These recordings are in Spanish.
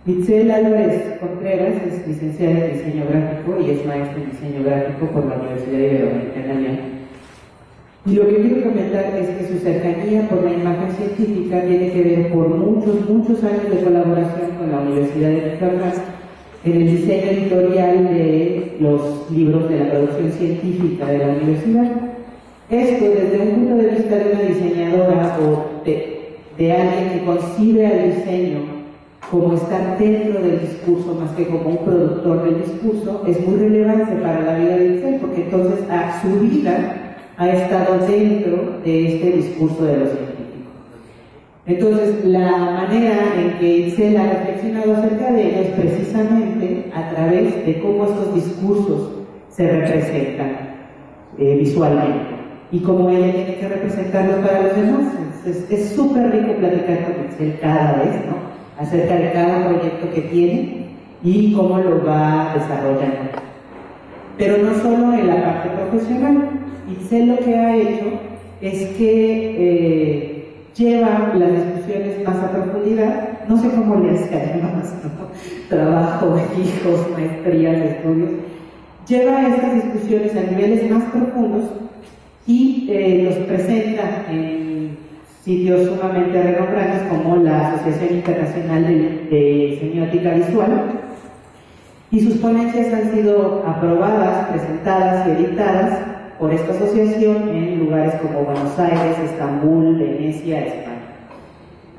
Itzel Álvarez Contreras es licenciada en diseño gráfico y es maestra en diseño gráfico por la Universidad Iberoamericana León. Y lo que quiero comentar es que su cercanía por la imagen científica tiene que ver por muchos años de colaboración con la Universidad de Michoacán en el diseño editorial de los libros de la producción científica de la universidad. Esto desde un punto de vista de una diseñadora o de alguien que concibe al diseño como estar dentro del discurso más que como un productor del discurso, es muy relevante para la vida de Itzel, porque entonces su vida ha estado dentro de este discurso de los científicos. Entonces, la manera en que Itzel ha reflexionado acerca de ello es precisamente a través de cómo estos discursos se representan visualmente y cómo ella tiene que representarlos para los demás. Es súper rico platicar con Itzel cada vez, ¿no?, acerca de cada proyecto que tiene y cómo lo va desarrollando. Pero no solo en la parte profesional. Itzel lo que ha hecho es que lleva las discusiones más a profundidad, no sé cómo le hace además, ¿no?, trabajo, hijos, maestrías, estudios, lleva estas discusiones a niveles más profundos y los presenta en sitios sumamente renombrados como la Asociación Internacional de Semiótica Visual, y sus ponencias han sido aprobadas, presentadas y editadas por esta asociación en lugares como Buenos Aires, Estambul, Venecia, España.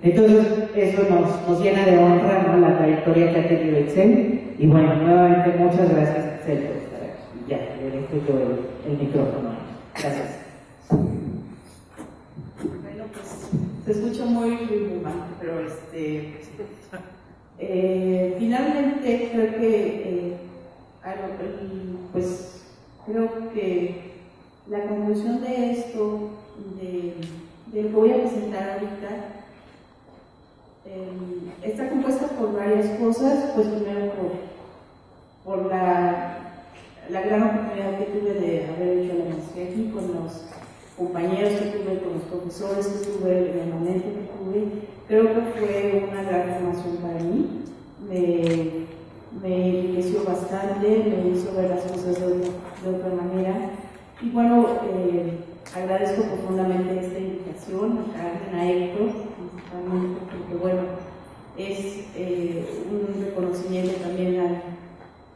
Entonces, eso nos llena de honra, ¿no?, la trayectoria que ha tenido Itzel, y bueno, nuevamente muchas gracias, Itzel, por estar aquí. Ya, le dejo yo el micrófono. Gracias. Bueno, pues se escucha muy bombante, pero finalmente creo que pues creo que la conclusión de esto, de lo que voy a presentar ahorita, está compuesta por varias cosas. Pues primero por la gran oportunidad que tuve de haber hecho la maestría aquí, con los compañeros que tuve, con los profesores que tuve, en el momento que tuve. Creo que fue una gran formación para mí. Me enriqueció bastante, me hizo ver las cosas de otra manera. Y bueno, agradezco profundamente esta invitación a Héctor, principalmente porque bueno, es un reconocimiento también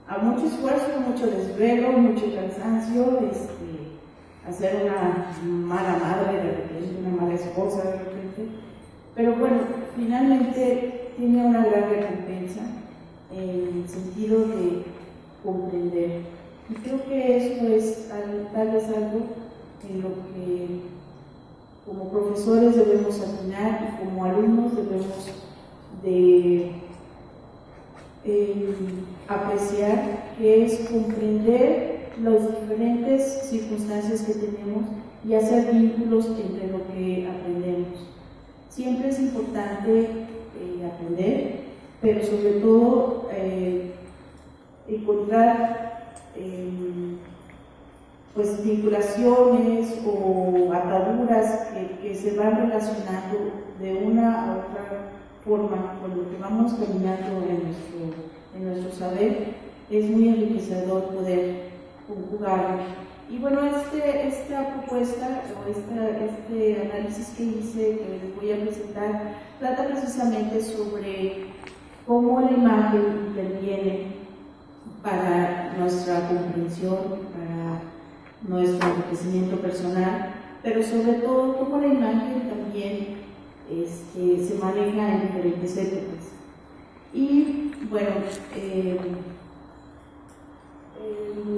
a mucho esfuerzo, mucho desvelo, mucho cansancio, hacer una mala madre de repente, una mala esposa de repente, pero bueno, finalmente tiene una gran recompensa en el sentido de comprender. Y creo que eso es tal vez algo en lo que como profesores debemos atinar y como alumnos debemos de apreciar, que es comprender las diferentes circunstancias que tenemos y hacer vínculos entre lo que aprendemos. Siempre es importante aprender, pero sobre todo encontrar pues vinculaciones o ataduras que se van relacionando de una a otra forma con lo que vamos caminando en nuestro saber. Es muy enriquecedor poder conjugarlo. Y bueno, esta propuesta o este análisis que hice, que les voy a presentar, trata precisamente sobre cómo la imagen interviene para nuestra comprensión, para nuestro enriquecimiento personal, pero sobre todo cómo la imagen también se maneja en diferentes épocas. Y bueno,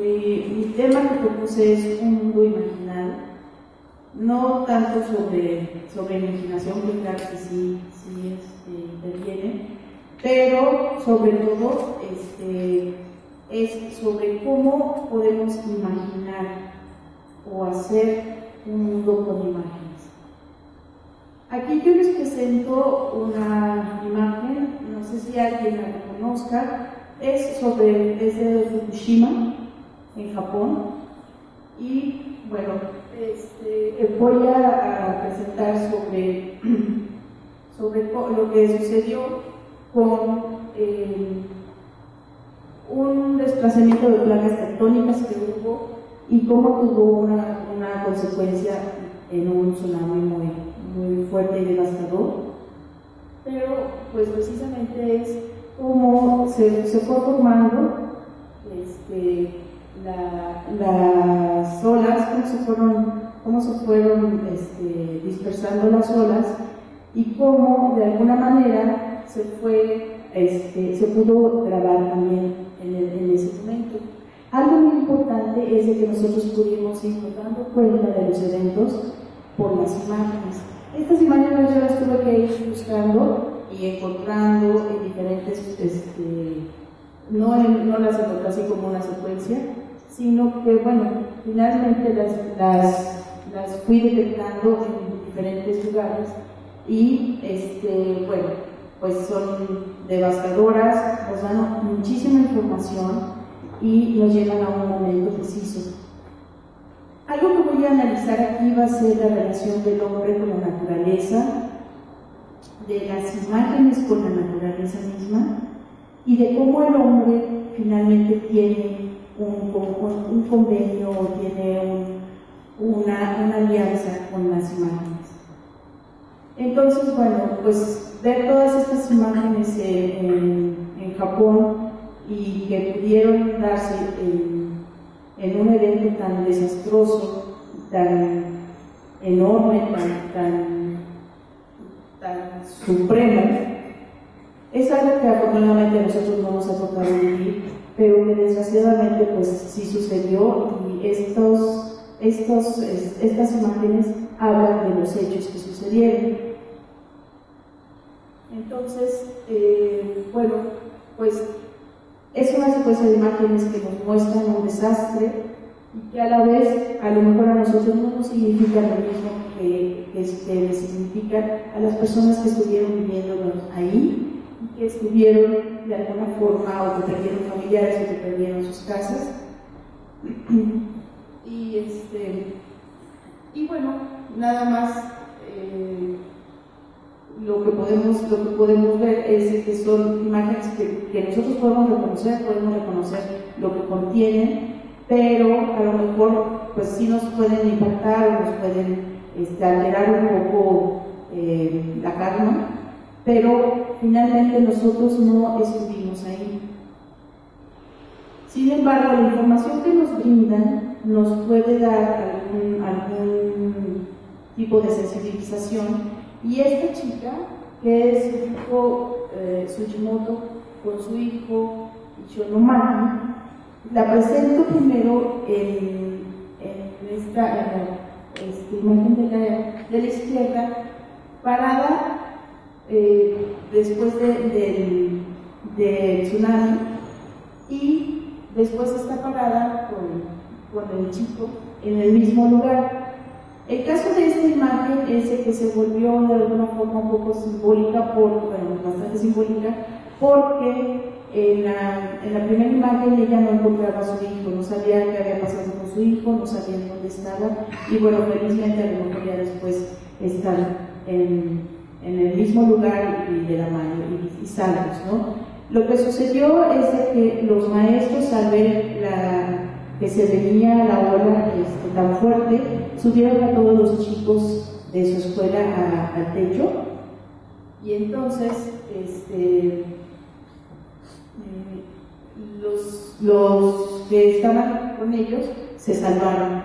mi tema que propuse es un mundo imaginado, no tanto sobre imaginación, que claro que sí interviene, pero sobre todo es sobre cómo podemos imaginar o hacer un mundo con imágenes. Aquí yo les presento una imagen, no sé si alguien la reconozca, es de Fukushima, en Japón, y bueno, voy a presentar sobre lo que sucedió con un desplazamiento de placas tectónicas que hubo y cómo tuvo una consecuencia en un tsunami muy fuerte y devastador. Pero pues precisamente es cómo se fue formando las olas, cómo se fueron dispersando las olas y cómo de alguna manera se pudo grabar también en ese momento. Algo muy importante es de que nosotros pudimos ir dando cuenta de los eventos por las imágenes. Estas imágenes yo las tuve que ir buscando y encontrando en diferentes, no las encontré así como una secuencia, sino que, bueno, finalmente las fui detectando en diferentes lugares y, bueno, pues son devastadoras, nos dan muchísima información y nos llevan a un momento preciso. Algo que voy a analizar aquí va a ser la relación del hombre con la naturaleza, de las imágenes con la naturaleza misma y de cómo el hombre finalmente tiene un convenio o tiene una alianza con las imágenes. Entonces, bueno, pues ver todas estas imágenes en Japón y que pudieron darse en un evento tan desastroso, tan enorme, tan supremo, es algo que afortunadamente a nosotros no nos ha tocado vivir, pero que desgraciadamente pues sí sucedió y estas imágenes hablan de los hechos que sucedieron. Entonces, bueno, pues es una secuencia de imágenes que nos muestran un desastre y que a la vez, a lo mejor a nosotros no nos significa lo mismo que le significa a las personas que estuvieron viviendo ahí y que estuvieron de alguna forma o que perdieron familiares o que perdieron sus casas. Y bueno, nada más lo que podemos ver es que son imágenes que nosotros podemos reconocer lo que contienen, pero a lo mejor pues sí nos pueden impactar o nos pueden alterar un poco la calma, pero finalmente nosotros no estuvimos ahí. Sin embargo, la información que nos brindan nos puede dar algún tipo de sensibilización. Y esta chica, que es Sugimoto, con su hijo Ishinomaki, la presento primero en esta imagen de la izquierda, parada después del tsunami, y después está parada con el chico en el mismo lugar. El caso de esta imagen es el que se volvió de alguna forma un poco simbólica, bastante simbólica, porque en la primera imagen ella no encontraba a su hijo, no sabía qué había pasado con su hijo, no sabía dónde estaba, y bueno, felizmente a lo mejor ya después están en el mismo lugar y de la mano y salvos, ¿no? Lo que sucedió es de que los maestros, al ver que se venía la ola tan fuerte, subieron a todos los chicos de su escuela al techo, y entonces los que estaban con ellos se salvaron.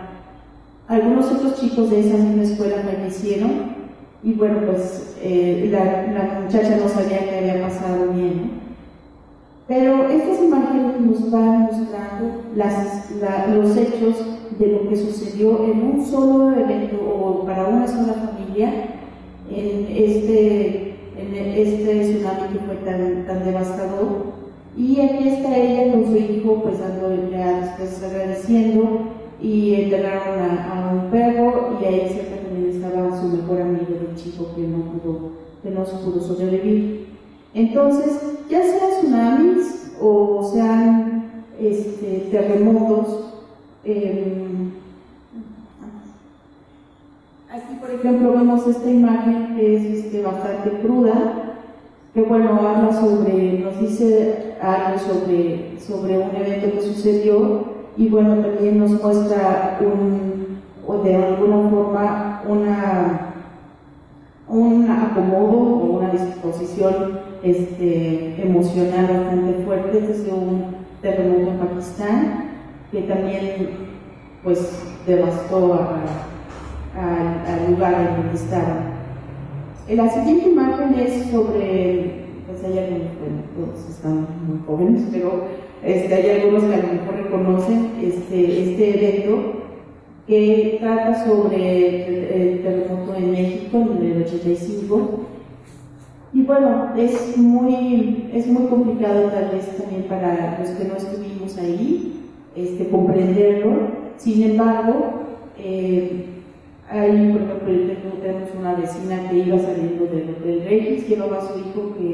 Algunos otros chicos de esa misma escuela fallecieron, y bueno, pues la muchacha no sabía qué había pasado bien, ¿no? Pero estas imágenes nos van mostrando los hechos de lo que sucedió en un solo evento o para una sola familia en este tsunami que fue tan devastador. Y aquí está ella con su hijo, pues dándole ya después agradeciendo, y enterraron a un perro, y ahí cerca también estaba su mejor amigo del chico que no pudo sobrevivir. Entonces, ya sean tsunamis o sean terremotos, aquí por ejemplo vemos esta imagen que es bastante cruda, que bueno, nos dice algo sobre un evento que sucedió, y bueno, también nos muestra de alguna forma un acomodo o una disposición emocional bastante fuerte desde un terremoto en Pakistán, que también pues devastó al lugar en donde estaban. La siguiente imagen es sobre, pues hay algunos, bueno, todos están muy jóvenes, pero hay algunos que a lo mejor reconocen este evento, que trata sobre el terremoto en México en el 85. Y bueno, es muy complicado tal vez también para los que no estuvimos ahí comprenderlo. Sin embargo, hay, por ejemplo, tenemos una vecina que iba saliendo del Hotel Regis, llevaba a su hijo que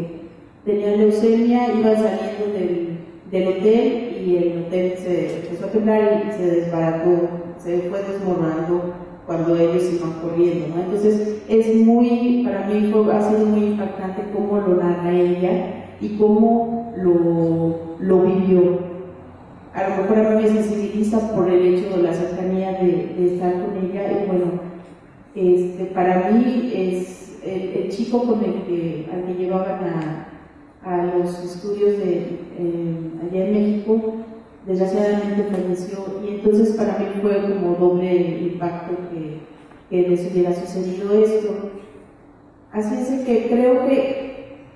tenía leucemia, iba saliendo del hotel, y el hotel se empezó a temblar y se desbarató, se fue desmoronando cuando ellos iban corriendo, ¿no? Entonces para mí ha sido muy impactante cómo lo narra ella y cómo lo vivió. A lo mejor a mí me sensibiliza por el hecho de la cercanía de estar con ella, y bueno, para mí es el chico al que llevaban a los estudios allá en México, desgraciadamente falleció, y entonces para mí fue como doble impacto que les hubiera sucedido esto. Así es que creo que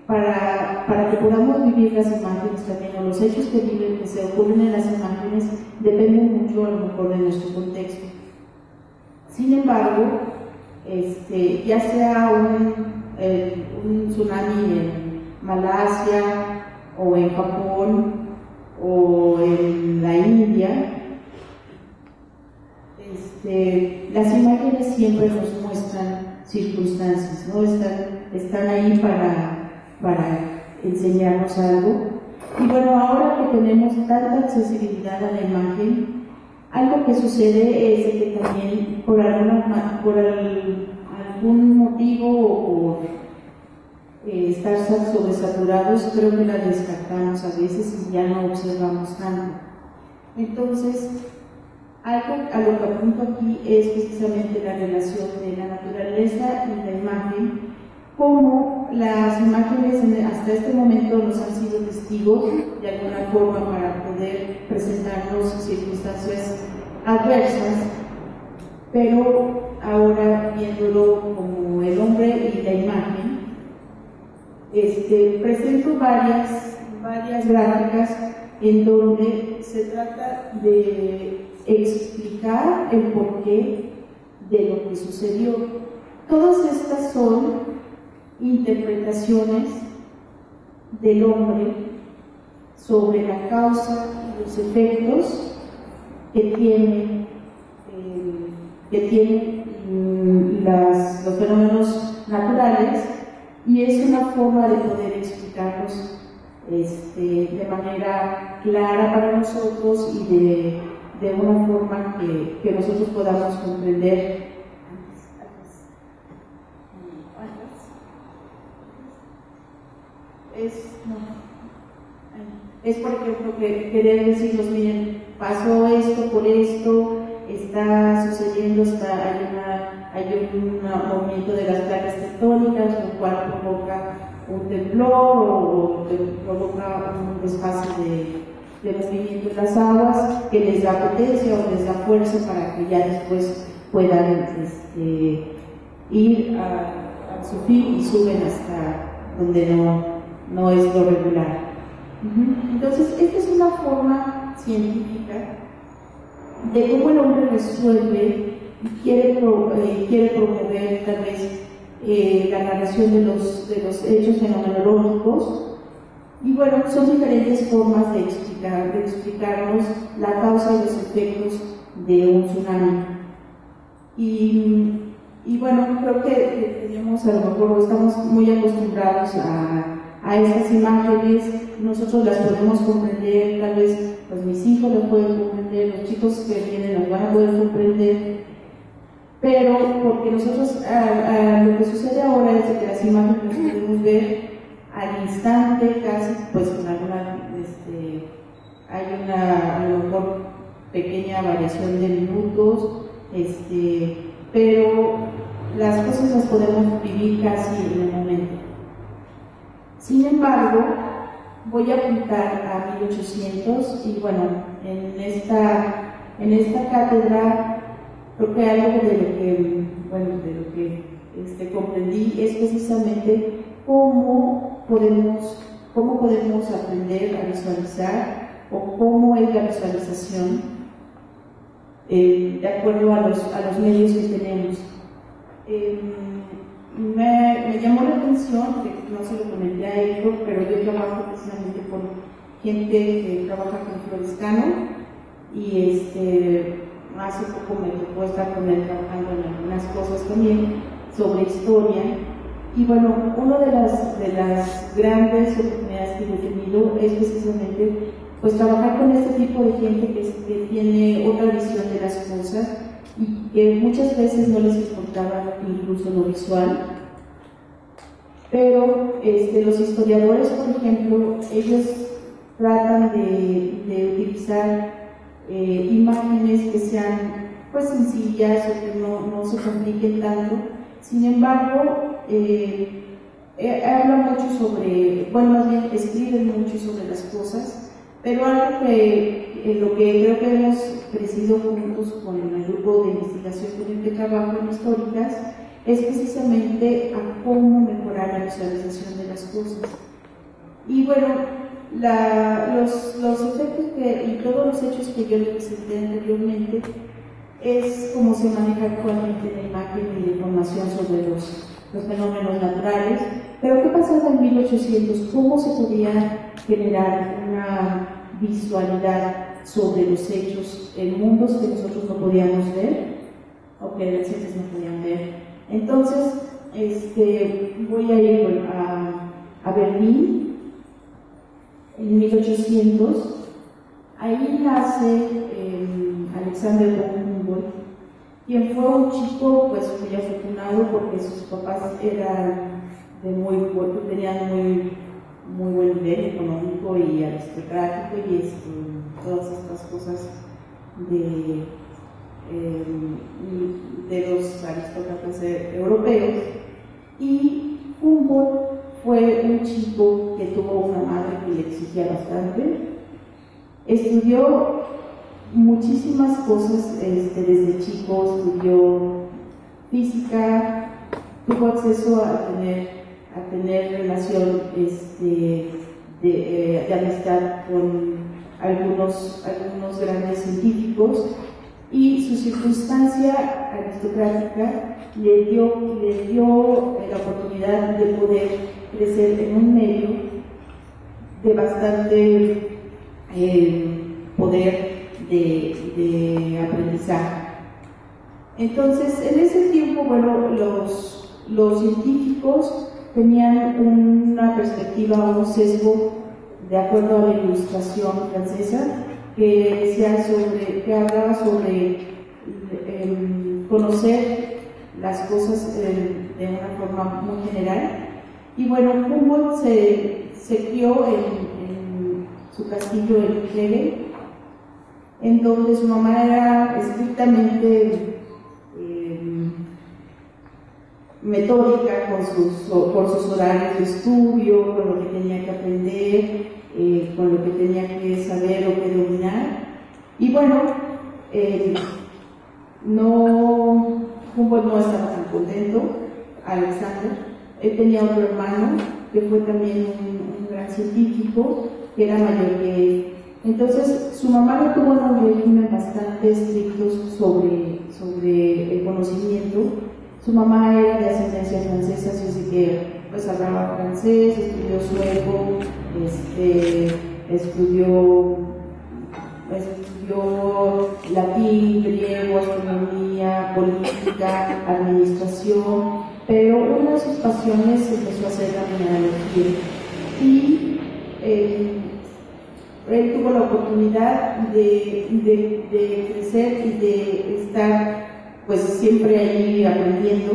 para que podamos vivir las imágenes también, o los hechos que se ocurren en las imágenes, dependen mucho a lo mejor de nuestro contexto. Sin embargo, ya sea un tsunami en Malasia, o en Japón, o en la India, las imágenes siempre nos muestran circunstancias, ¿no? Están ahí para enseñarnos algo. Y bueno, ahora que tenemos tanta accesibilidad a la imagen, algo que sucede es que también por algún motivo o estar sobresaturados, creo que las descartamos a veces y ya no observamos tanto. Entonces, algo a lo que apunto aquí es precisamente la relación de la naturaleza y la imagen, cómo las imágenes hasta este momento nos han sido testigos de alguna forma para poder presentarnos circunstancias adversas, pero ahora viéndolo como el hombre y la imagen, presento varias gráficas en donde se trata de explicar el porqué de lo que sucedió. Todas estas son interpretaciones del hombre sobre la causa y los efectos que tienen los fenómenos naturales, y es una forma de poder explicarlos de manera clara para nosotros y de una forma que nosotros podamos comprender. Es por ejemplo que querer decirnos, miren, pasó esto por esto, está sucediendo, hay un aumento de las placas tectónicas, lo cual provoca un temblor o provoca un desfase de movimiento de las aguas, que les da potencia o les da fuerza para que ya después puedan ir a su fin y suben hasta donde no es lo regular. Entonces, esta es una forma científica de cómo el hombre resuelve y quiere promover tal vez la narración de los hechos fenomenológicos. Y bueno, son diferentes formas de explicarnos la causa y los efectos de un tsunami. Y bueno, creo que tenemos, a lo mejor estamos muy acostumbrados a estas imágenes, nosotros las podemos comprender, tal vez pues mis hijos las pueden comprender, los chicos que vienen las van a poder comprender, pero porque nosotros, lo que sucede ahora es que las imágenes las podemos ver al instante casi, pues con alguna, hay una a lo mejor pequeña variación de minutos, pero las cosas las podemos vivir casi en el momento. Sin embargo, voy a apuntar a 1800 y bueno, en esta cátedra creo que algo de lo que comprendí es precisamente cómo podemos aprender a visualizar o cómo es la visualización de acuerdo a los medios que tenemos. Me llamó la atención, que no se lo comenté a Héctor, pero yo trabajo precisamente con gente que trabaja con Florescano y hace poco me tocó estar con él trabajando en algunas cosas también sobre historia. Y bueno, una de las grandes oportunidades que he tenido es precisamente pues trabajar con este tipo de gente que tiene otra visión de las cosas y que muchas veces no les importaba incluso lo visual. Pero los historiadores, por ejemplo, ellos tratan de utilizar imágenes que sean pues sencillas o que no se compliquen tanto. Sin embargo, habla mucho sobre, bueno, más bien escriben mucho sobre las cosas, pero algo lo que creo que hemos crecido juntos con el grupo de investigación con el que trabajo en históricas es precisamente a cómo mejorar la visualización de las cosas. Y bueno, los efectos y todos los hechos que yo les presenté anteriormente es cómo se maneja actualmente la imagen y la información sobre los fenómenos naturales. Pero ¿qué pasaba en 1800? ¿Cómo se podía generar una visualidad sobre los hechos en mundos que nosotros no podíamos ver o que las gentes no podían ver? Entonces, voy a ir a Berlín en 1800. Ahí nace Alexander von Humboldt, quien fue un chico pues muy afortunado porque sus papás tenían muy buen nivel económico y aristocrático y todas estas cosas de los aristócratas europeos. Y Humboldt fue un chico que tuvo una madre que le exigía bastante. Estudió muchísimas cosas desde chico, estudió física, tuvo acceso a tener relación de amistad con algunos grandes científicos, y su circunstancia aristocrática le dio la oportunidad de poder crecer en un medio de bastante poder de aprendizaje. Entonces, en ese tiempo, bueno, los científicos tenían una perspectiva, un sesgo, de acuerdo a la Ilustración francesa, que hablaba sobre conocer las cosas de una forma muy general. Y bueno, Humboldt se crió en su castillo en Kleve, en donde su mamá era estrictamente metódica por sus horarios de estudio, con lo que tenía que aprender, con lo que tenía que saber o que dominar. Y bueno, Humboldt no estaba tan contento. Alexander, él tenía otro hermano que fue también un gran científico, que era mayor que él. Entonces, su mamá lo tuvo en un régimen bastante estricto sobre el conocimiento. Su mamá era de ascendencia francesa, así que pues hablaba francés, estudió sueco, estudió latín, griego, astronomía, política, administración, pero una de sus pasiones empezó a ser la mineralogía. Y él tuvo la oportunidad de crecer y de estar pues siempre ahí aprendiendo,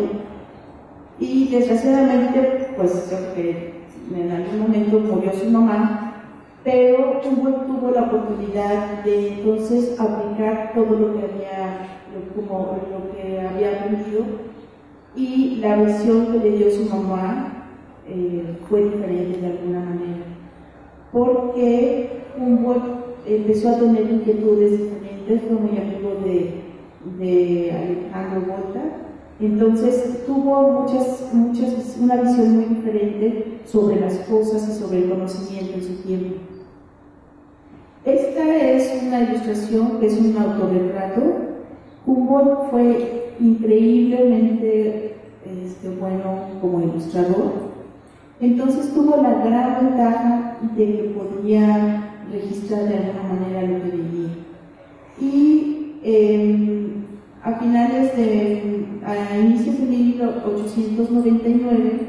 y desgraciadamente pues yo creo que en algún momento murió su mamá, pero Humboldt tuvo la oportunidad de entonces aplicar todo lo que había aprendido, y la visión que le dio su mamá fue diferente de alguna manera, porque Humboldt empezó a tener inquietudes diferentes, fue muy amigo de Alejandro Volta. Entonces tuvo una visión muy diferente sobre las cosas y sobre el conocimiento en su tiempo. Esta es una ilustración que es un autorretrato. Humboldt fue increíblemente bueno como ilustrador, entonces tuvo la gran ventaja de que podía registrar de alguna manera lo que veía. Y a inicios de 1899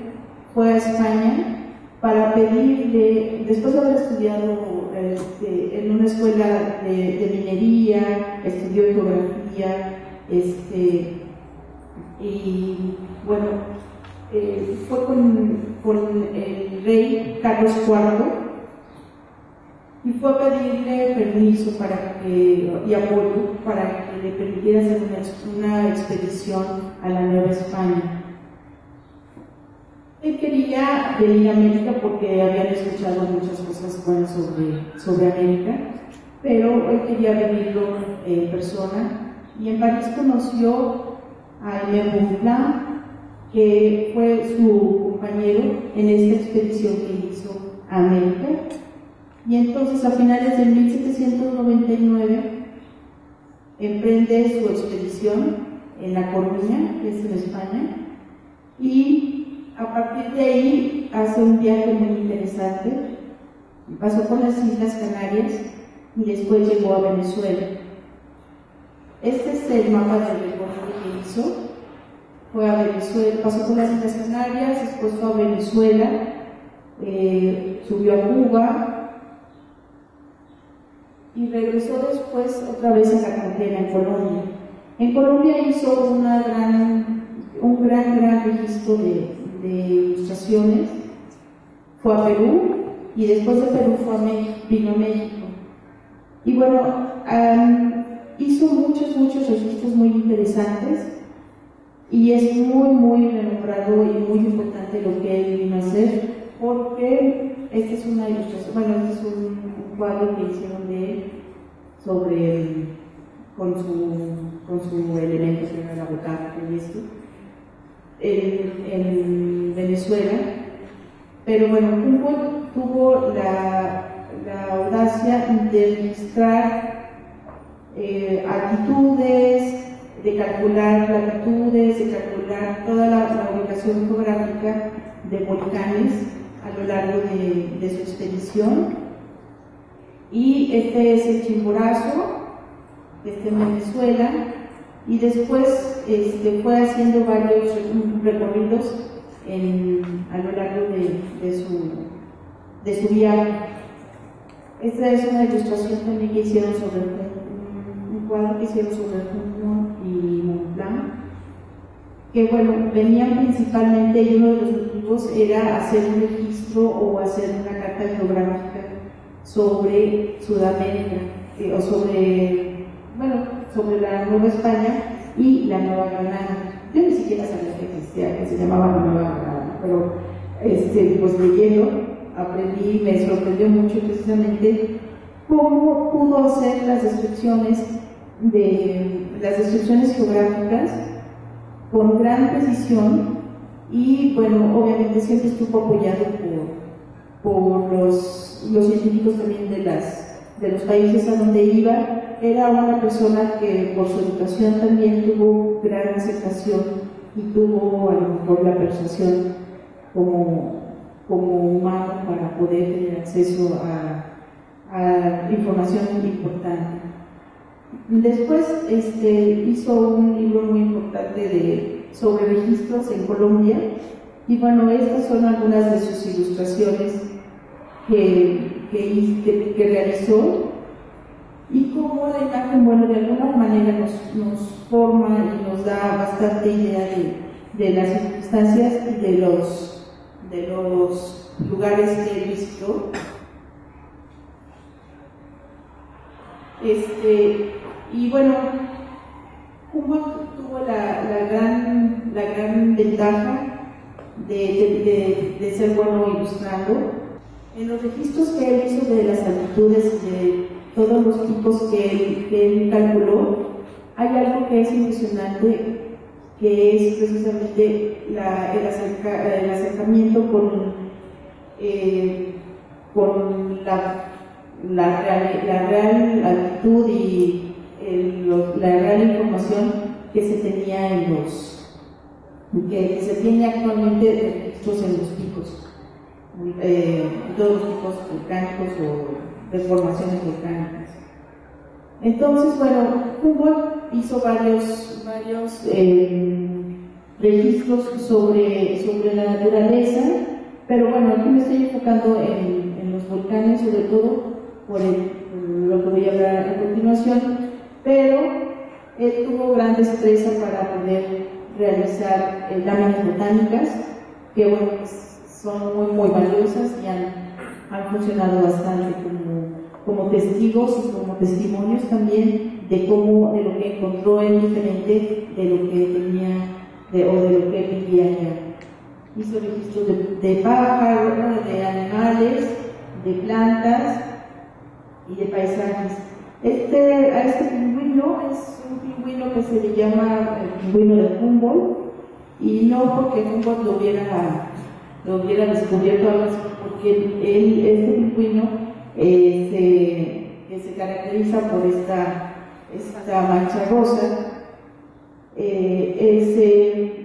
fue a España para pedirle, después de haber estudiado en una escuela de minería, estudió etografía, y bueno, fue con el rey Carlos IV, y fue a pedirle permiso y apoyo para que le permitiera hacer una expedición a la Nueva España. Él quería venir a América porque habían escuchado muchas cosas buenas sobre América, pero él quería vivirlo en persona, y en París conoció a Aimé Bonpland, que fue su compañero en esta expedición que hizo a América. Y entonces a finales de 1799 emprende su expedición en La Coruña, que es en España, y a partir de ahí hace un viaje muy interesante. Pasó por las Islas Canarias y después llegó a Venezuela. Este es el mapa del recorrido que hizo. Fue a Venezuela, pasó por las Islas Canarias, después fue a Venezuela, subió a Cuba, y regresó después otra vez a la frontera en Colombia. En Colombia hizo un gran registro de ilustraciones. Fue a Perú, y después de Perú vino a México. Y bueno, hizo muchos registros muy interesantes, y es muy renombrado y muy importante lo que él vino a hacer, porque esta es una ilustración, bueno, este es un cuadro que hicieron de él con su elemento que era la botarga y esto, en Venezuela. Pero bueno, Humboldt tuvo la audacia de registrar altitudes, de calcular latitudes, de calcular toda la ubicación geográfica de volcanes a lo largo de su expedición. Y este es el Chimborazo, en Venezuela, y después fue haciendo varios recorridos a lo largo de su viaje. Esta es una ilustración también que hicieron sobre un cuadro que hicieron sobre Humboldt y Bonpland, que bueno, venían principalmente, y uno de los motivos era hacer un registro o hacer una carta geográfica sobre Sudamérica, o sobre la Nueva España y la Nueva Granada. Yo ni siquiera sabía que existía, que se llamaba la Nueva Granada, pero pues leyendo aprendí, me sorprendió mucho precisamente cómo pudo hacer las descripciones geográficas con gran precisión, y bueno, obviamente siempre estuvo apoyado por los científicos también de los países a donde iba. Era una persona que por su educación también tuvo gran aceptación, y tuvo a lo mejor la persuasión como humano para poder tener acceso a información muy importante. Después hizo un libro muy importante sobre registros en Colombia, y bueno, estas son algunas de sus ilustraciones que realizó, y cómo la imagen, bueno, de alguna manera nos forma y nos da bastante idea de las circunstancias y de los lugares que él visitó. Y bueno, Humboldt tuvo la gran ventaja de ser bueno ilustrando. En los registros que él hizo de las altitudes de todos los tipos que él calculó, hay algo que es impresionante, que es precisamente el acercamiento con la real altitud y la real información que se tenía que se tiene actualmente registros en los picos, todos los picos volcánicos o deformaciones volcánicas. Entonces, bueno, Humboldt hizo varios registros sobre la naturaleza, pero bueno, aquí me estoy enfocando en los volcanes, sobre todo por lo que voy a hablar a continuación, pero él tuvo gran destreza para poder realizar láminas botánicas, que bueno, pues, son muy valiosas y han funcionado bastante como testigos y como testimonios también de lo que encontró él diferente de lo que tenía o de lo que vivía allá. Hizo registros de pájaros, de animales, de plantas y de paisajes. A este pingüino es un pingüino que se le llama el pingüino de Humboldt, y no porque Humboldt lo hubiera descubierto algo así, porque este pingüino se caracteriza por esta mancha rosa.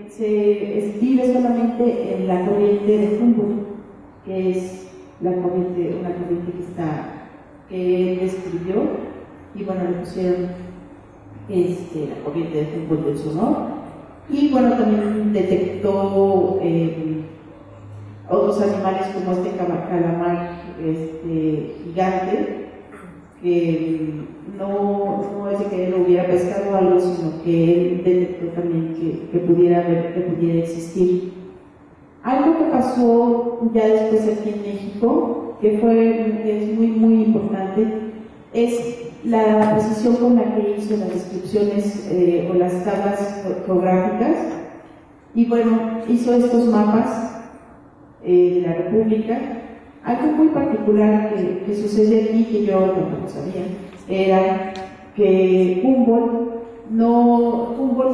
Se vive solamente en la corriente de Humboldt, que es una corriente que él describió, y bueno, le pusieron la corriente de Humboldt en su honor. Y bueno, también detectó otros animales como calamar gigante, que no es de que él hubiera pescado algo, sino que él detectó también que pudiera existir. Algo que pasó ya después aquí en México, que es muy importante, es la precisión con la que hizo las descripciones o las tablas geográficas. Y bueno, hizo estos mapas de la República. Algo muy particular que sucede aquí, que yo tampoco sabía, era que Humboldt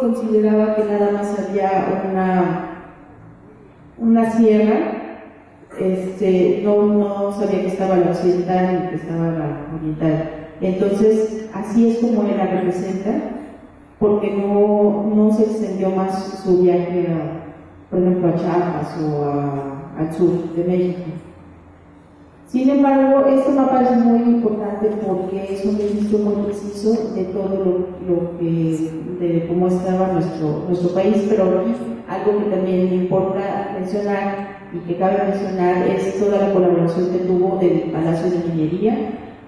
consideraba que nada más había una sierra, no sabía que estaba la occidental ni que estaba la oriental. Entonces, así es como él la representa, porque no se extendió más su viaje, por ejemplo, a Chiapas o al sur de México. Sin embargo, este mapa es muy importante porque es un registro muy preciso de todo de cómo estaba nuestro país, pero algo que también me importa mencionar y que cabe mencionar es toda la colaboración que tuvo del Palacio de Minería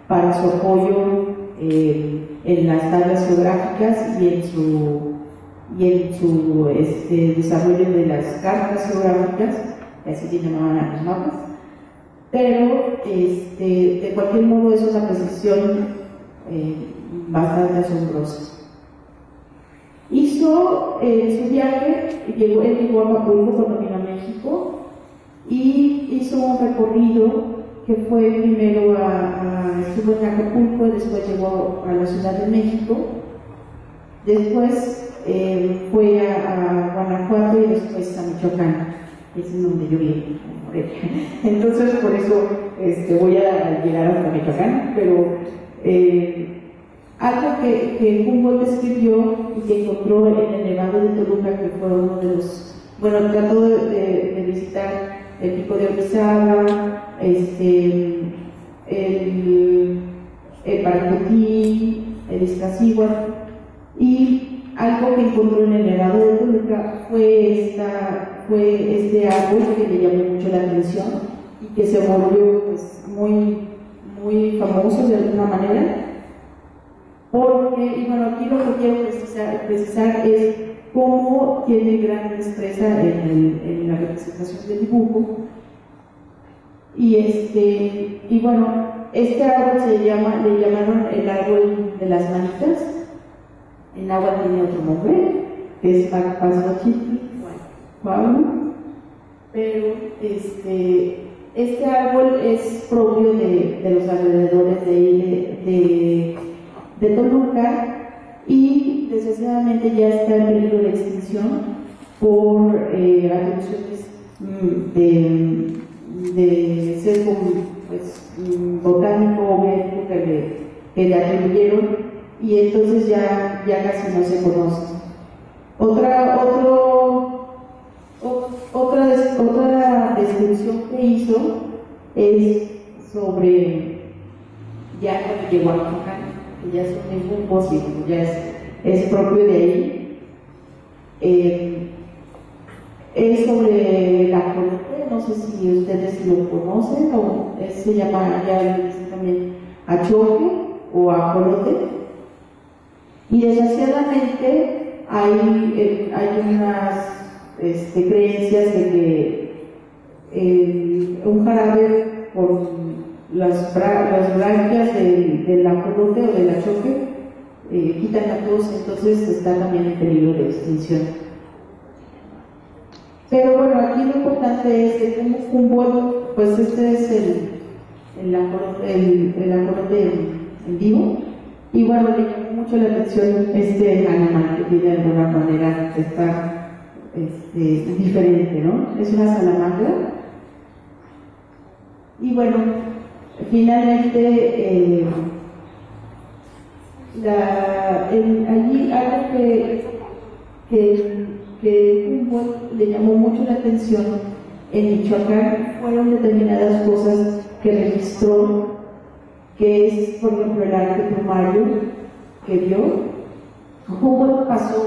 para su apoyo en las tablas geográficas y en su desarrollo de las cartas geográficas, así se llamaban a los mapas. Pero de cualquier modo es una precisión bastante asombrosa. Hizo su viaje, él llegó a Acapulco cuando vino a México, y hizo un recorrido que fue primero estuvo en Acapulco, después llegó a la Ciudad de México, después fue a Guanajuato y después a Michoacán. Es en donde yo vivo, en Morelia. Entonces, por eso voy a llegar hasta Michoacán, pero algo que Humboldt escribió y que encontró en el Nevado de Toluca, que fue uno de los... Bueno, trató de visitar el Pico de Orizaba, el Parancuti, el Iztaccíhuatl, y algo que encontró en el Nevado de Toluca fue este árbol que le llamó mucho la atención y que se volvió pues, muy famoso de alguna manera, porque, y bueno, aquí lo que quiero precisar es cómo tiene gran destreza en la representación del dibujo, Y bueno, este árbol le llamaron el árbol de las manitas. En agua tiene otro nombre, que es Pacpazotl, pero este árbol es propio de los alrededores de Toluca, y desgraciadamente ya está en peligro de extinción por atribuciones de sesgo botánico o médico que le atribuyeron, y entonces ya casi no se conoce. Otra descripción que hizo es sobre, ya cuando llegó a Michoacán, que ya es un fósil, ya es propio de ahí. Es sobre el ajolote, no sé si ustedes lo conocen, o se llama, ya le dicen también achoque o ajolote. Y desgraciadamente hay unas creencias de que un jarabe con las branquias del ajolote o del achoque quitan la tos, entonces está también en peligro de extinción. Pero bueno, aquí lo importante es que como Humboldt, pues este es el ajolote en vivo, y bueno, le llamó mucho la atención este animal que tiene de alguna manera está diferente, ¿no? Es una salamandra. Y bueno, finalmente allí algo que Humboldt le llamó mucho la atención en Michoacán fueron determinadas cosas que registró, que es, por ejemplo, el arte plumario que vio. Humboldt pasó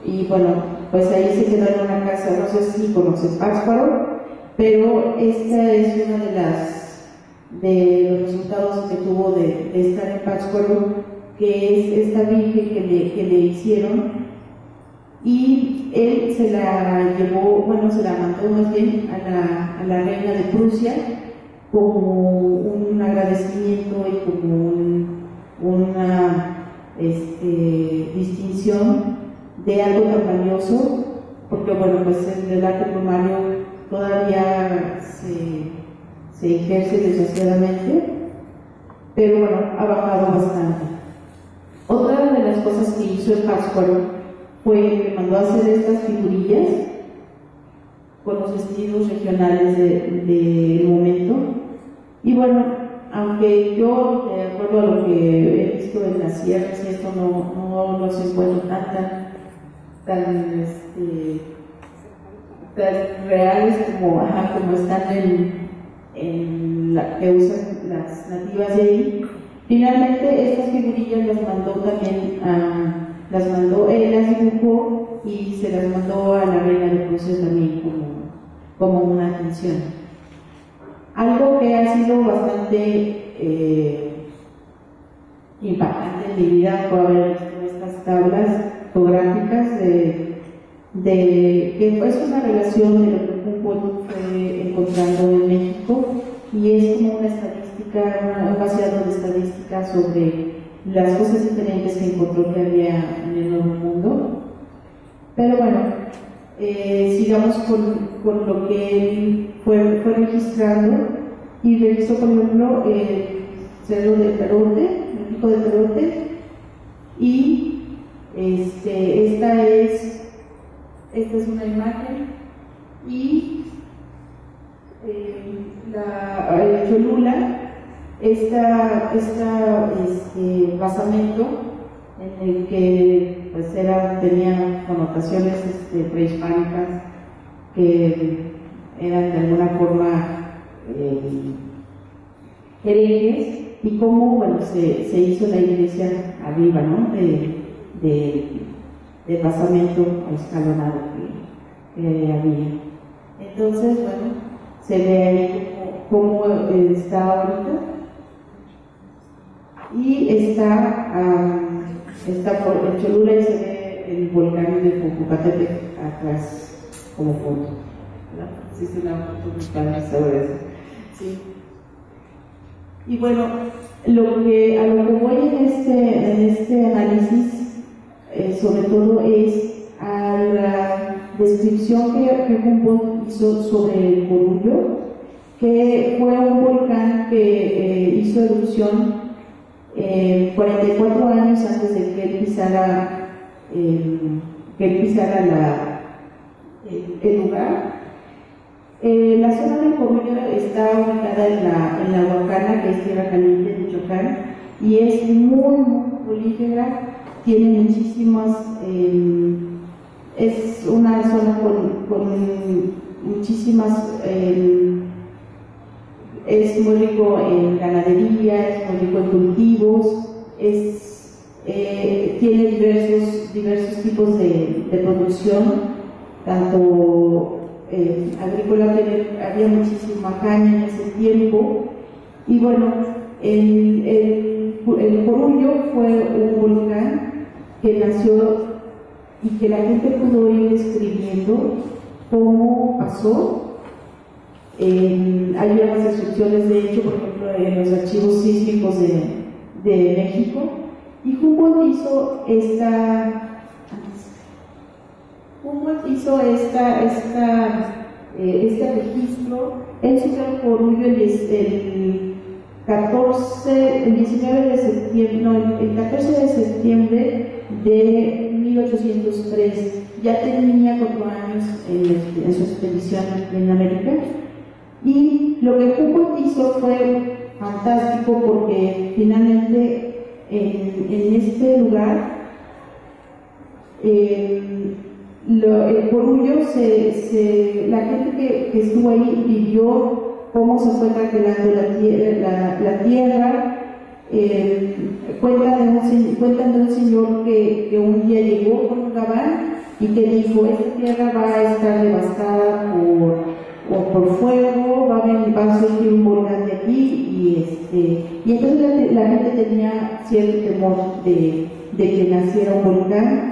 y bueno, pues ahí se quedó en una casa, no sé si conocen Pátzcuaro, pero esta es una de los resultados que tuvo de estar en Pátzcuaro, que es esta virgen que le hicieron, y él se la llevó, bueno, se la mandó más bien a la reina de Prusia como un agradecimiento y como una distinción de algo tan valioso, porque bueno, pues el arte plumario todavía se ejerce desgraciadamente, pero bueno, ha bajado bastante. Otra de las cosas que hizo el Pátzcuaro fue que mandó a hacer estas figurillas con los vestidos regionales del momento. Y bueno, aunque yo, de acuerdo a lo que he visto en las sierras, esto no los encuentro tan reales como están en la que usan las nativas de ahí. Finalmente, estas figurillas las mandó él, las dibujó y se las mandó a la reina de Prusia también como una atención. Algo que ha sido bastante impactante en mi vida fue haber visto estas tablas fotográficas que es una relación de lo que Humboldt fue encontrando en México, y es como una estadística, un vaciado de estadística sobre las cosas diferentes que encontró que había en el Nuevo Mundo. Pero bueno, sigamos con lo que él fue registrando, y registró, por ejemplo, el cerro de Perote, el pico de Perote, y esta es una imagen, y la Cholula, basamento en el que pues tenía connotaciones prehispánicas que eran de alguna forma herejes, y cómo bueno, se hizo la iglesia arriba, ¿no? del basamento escalonado que había. Entonces, bueno, se ve ahí cómo está ahorita, y está por el Cholula, y se ve el volcán de Popocatépetl atrás como foto. ¿No? Existe una foto muy padre sobre eso. Sí. Y bueno, a lo que voy en este análisis, sobre todo es a la descripción que Humboldt hizo sobre el Corullo, que fue un volcán que hizo erupción 44 años antes de que él pisara, el lugar. La zona del Corullo está ubicada en la Huacana, que es tierra caliente de Michoacán, y es muy prolífera, tiene muchísimas, es una zona con muchísimas, es muy rico en ganadería, es muy rico en cultivos, tiene diversos tipos de producción, tanto agrícola, había muchísima caña en ese tiempo. Y bueno, el Corullo fue un volcán que nació y que la gente pudo ir describiendo cómo pasó. Hay unas descripciones, de hecho, por ejemplo, en los archivos sísmicos de México, y Humboldt hizo este registro. Él subió al Corullo el 19 de septiembre, no, el 14 de septiembre de 1803. Ya tenía 4 años en su expedición en América. Y lo que Humboldt hizo fue fantástico, porque finalmente en este lugar el Corullo, la gente que estuvo ahí vivió cómo se fue calculando la tierra. Cuentan de un señor que un día llegó con un gabán y que dijo: esta tierra va a estar devastada por fuego, va a surgir un volcán de aquí, y entonces la gente tenía cierto temor de que naciera un volcán.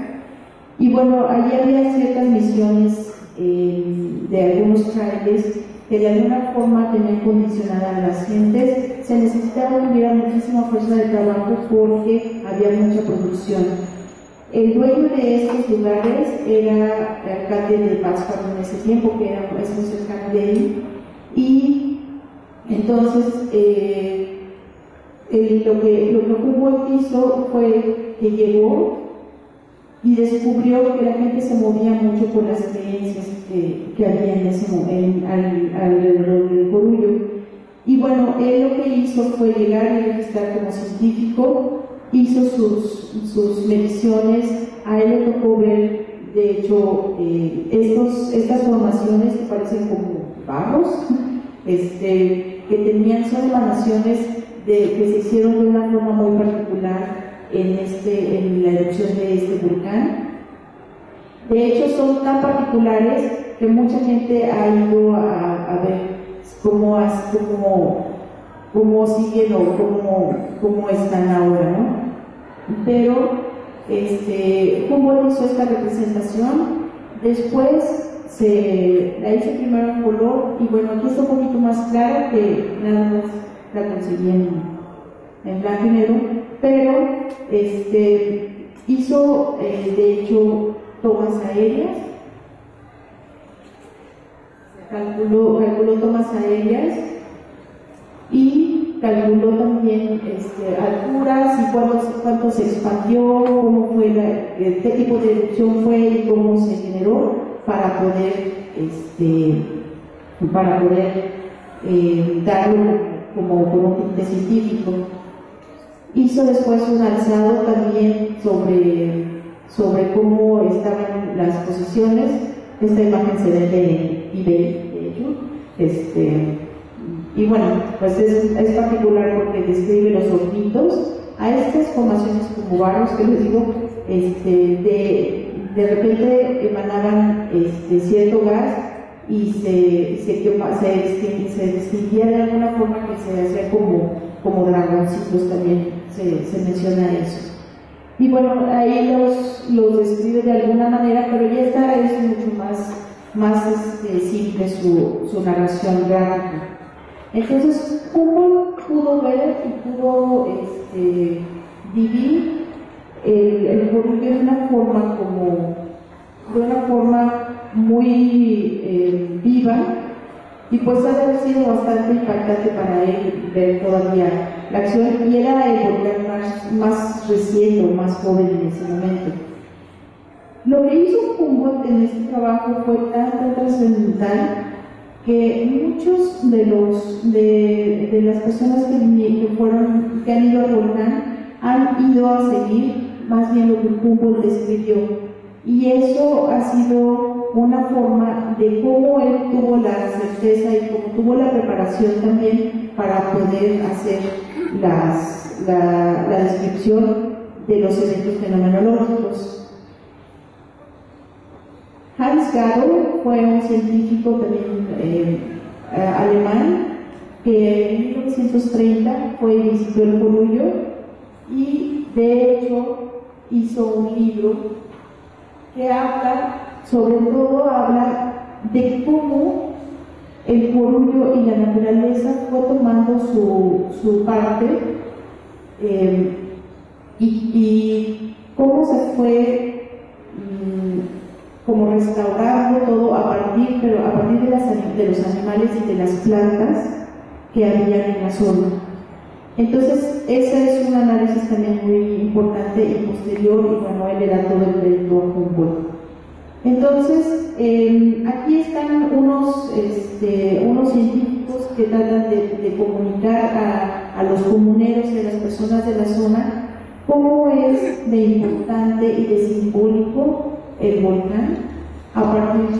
Y bueno, allí había ciertas misiones de algunos frailes que de alguna forma tenían condicionada a las gentes. Se necesitaba que hubiera muchísima fuerza de trabajo porque había mucha producción. El dueño de estos lugares era el alcalde de Pátzcuaro en ese tiempo, que era muy cercano de ahí, y entonces lo que Humboldt hizo fue que llegó y descubrió que la gente se movía mucho por las creencias que había en ese momento alrededor del Corullo. Y bueno, él lo que hizo fue llegar y registrar como científico, hizo sus mediciones. A él le tocó ver, de hecho, estas formaciones que parecen como barros, que son emanaciones que se hicieron de una forma muy particular en la erupción de este volcán. De hecho, son tan particulares que mucha gente ha ido a ver cómo siguen o cómo están ahora, ¿no? Pero Humboldt hizo esta representación. Después la hice primero en color, y bueno, aquí está un poquito más clara, que nada más la conseguí en blanco y negro, pero hizo de hecho tomas aéreas, calculó tomas aéreas, y calculó también alturas y cuánto se expandió, cómo fue qué tipo de erupción fue y cómo se generó, para poder darlo como un tinte científico. Hizo después un alzado también sobre cómo estaban las posiciones. Esta imagen se ve de eBay, de hecho. Y bueno, pues es particular porque describe los orbitos a estas formaciones como barros que les digo. De repente emanaban cierto gas y se distinguía de alguna forma, que se hacía como dragoncitos, también se menciona eso. Y bueno, ahí los describe de alguna manera, pero ya esta es mucho más simple su narración gráfica. Entonces, Humboldt pudo ver y pudo vivir el Corullo de una forma muy viva, y pues ha de haber sido bastante impactante para él ver todavía la acción, y era el volcán más reciente o más joven en ese momento. Lo que hizo Humboldt en este trabajo fue tan trascendental que muchos de las personas que han ido al volcán han ido a seguir más bien lo que Humboldt describió, y eso ha sido una forma de cómo él tuvo la certeza y cómo tuvo la preparación también para poder hacer la descripción de los eventos fenomenológicos. Hans Gadow fue un científico también alemán que en 1930 fue y visitó el Corullo, y de hecho hizo un libro que habla de cómo el Corullo y la naturaleza fue tomando su parte, y cómo se fue como restaurando todo a partir de los animales y de las plantas que había en la zona. Entonces, ese es un análisis también muy importante y posterior, y bueno, él le da todo el crédito a Humboldt. Entonces, aquí están unos científicos que tratan de comunicar a los comuneros y a las personas de la zona cómo es de importante y de simbólico el volcán a partir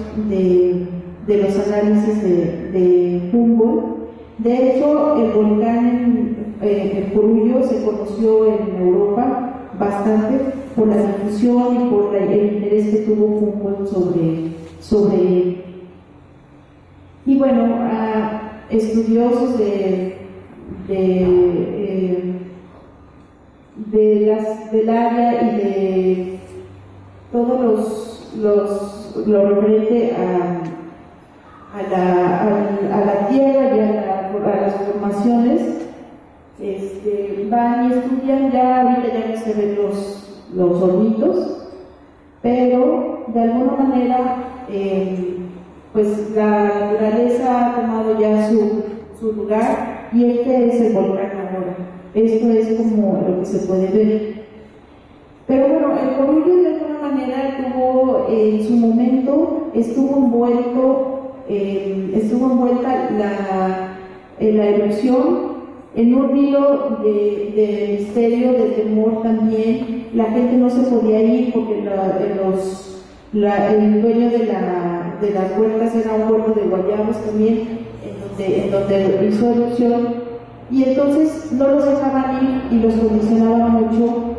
de los análisis de Humboldt. De hecho, el volcán el Corullo se conoció en Europa bastante por la difusión y por el interés que tuvo Humboldt sobre él. Y bueno, a estudiosos del área y de todos lo referente a la tierra y a las formaciones, van y estudian. Ya ahorita ya no se ven los hornitos, pero de alguna manera pues la naturaleza ha tomado ya su lugar, y este es el volcán ahora. Esto es como lo que se puede ver. Pero bueno, el Corullo de alguna manera en su momento estuvo envuelta la erupción en un hilo de misterio, de temor también. La gente no se podía ir porque el dueño de las huertas era un huerto de guayabos también, en donde hizo erupción, y entonces no los dejaban ir y los condicionaban mucho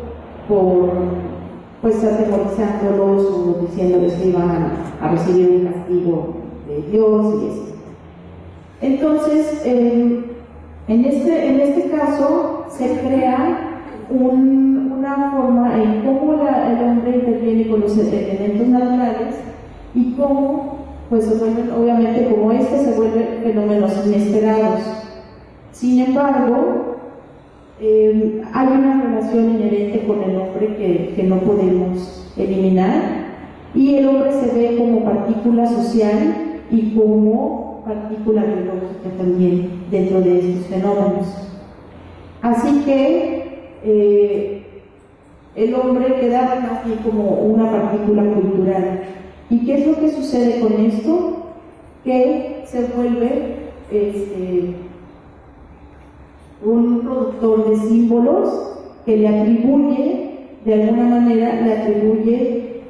pues atemorizándolos o diciéndoles que iban a recibir un castigo de Dios y eso. Entonces, en este caso se crea una forma en cómo el hombre interviene con los elementos naturales, y cómo pues se vuelven, obviamente como se vuelven fenómenos inesperados. Sin embargo, hay una relación inherente con el hombre que no podemos eliminar, y el hombre se ve como partícula social y como partícula biológica también dentro de estos fenómenos. Así que el hombre queda más bien como una partícula cultural. ¿Y qué es lo que sucede con esto? Que se vuelve un productor de símbolos que le atribuye, de alguna manera,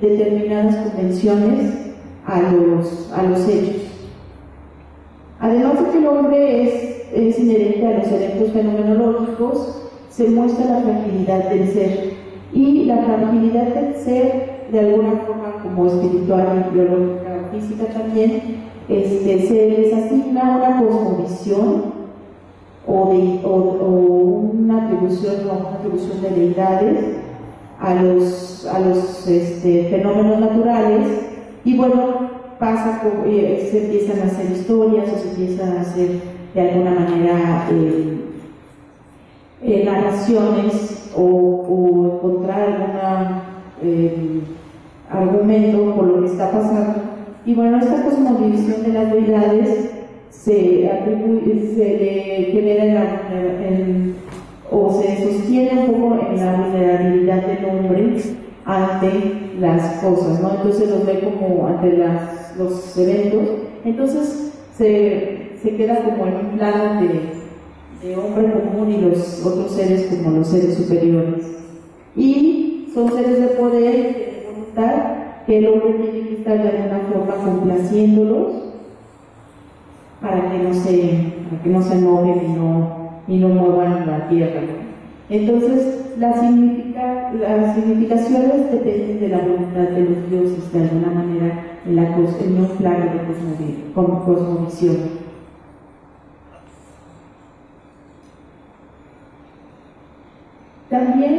determinadas convenciones a los hechos. Además de que el hombre es inherente a los eventos fenomenológicos, se muestra la fragilidad del ser, y la fragilidad del ser, de alguna forma, como espiritual, biológica o física también, se les asigna una cosmovisión o una atribución de deidades a los fenómenos naturales, y bueno, se empiezan a hacer historias, o se empiezan a hacer de alguna manera narraciones o encontrar algún argumento por lo que está pasando. Y bueno, esta cosmovisión de las deidades se le genera o se sostiene un poco en la vulnerabilidad del hombre ante las cosas, ¿no? Entonces los ve como ante los eventos, entonces se queda como en un plano de hombre común y los otros seres como los seres superiores. Y son seres de poder, de voluntad, que el hombre tiene que estar de alguna forma complaciéndolos para que no se enojen y no muevan la tierra. Entonces, las significaciones dependen de la voluntad de los dioses, de alguna manera, en un plano de cosmovisión. También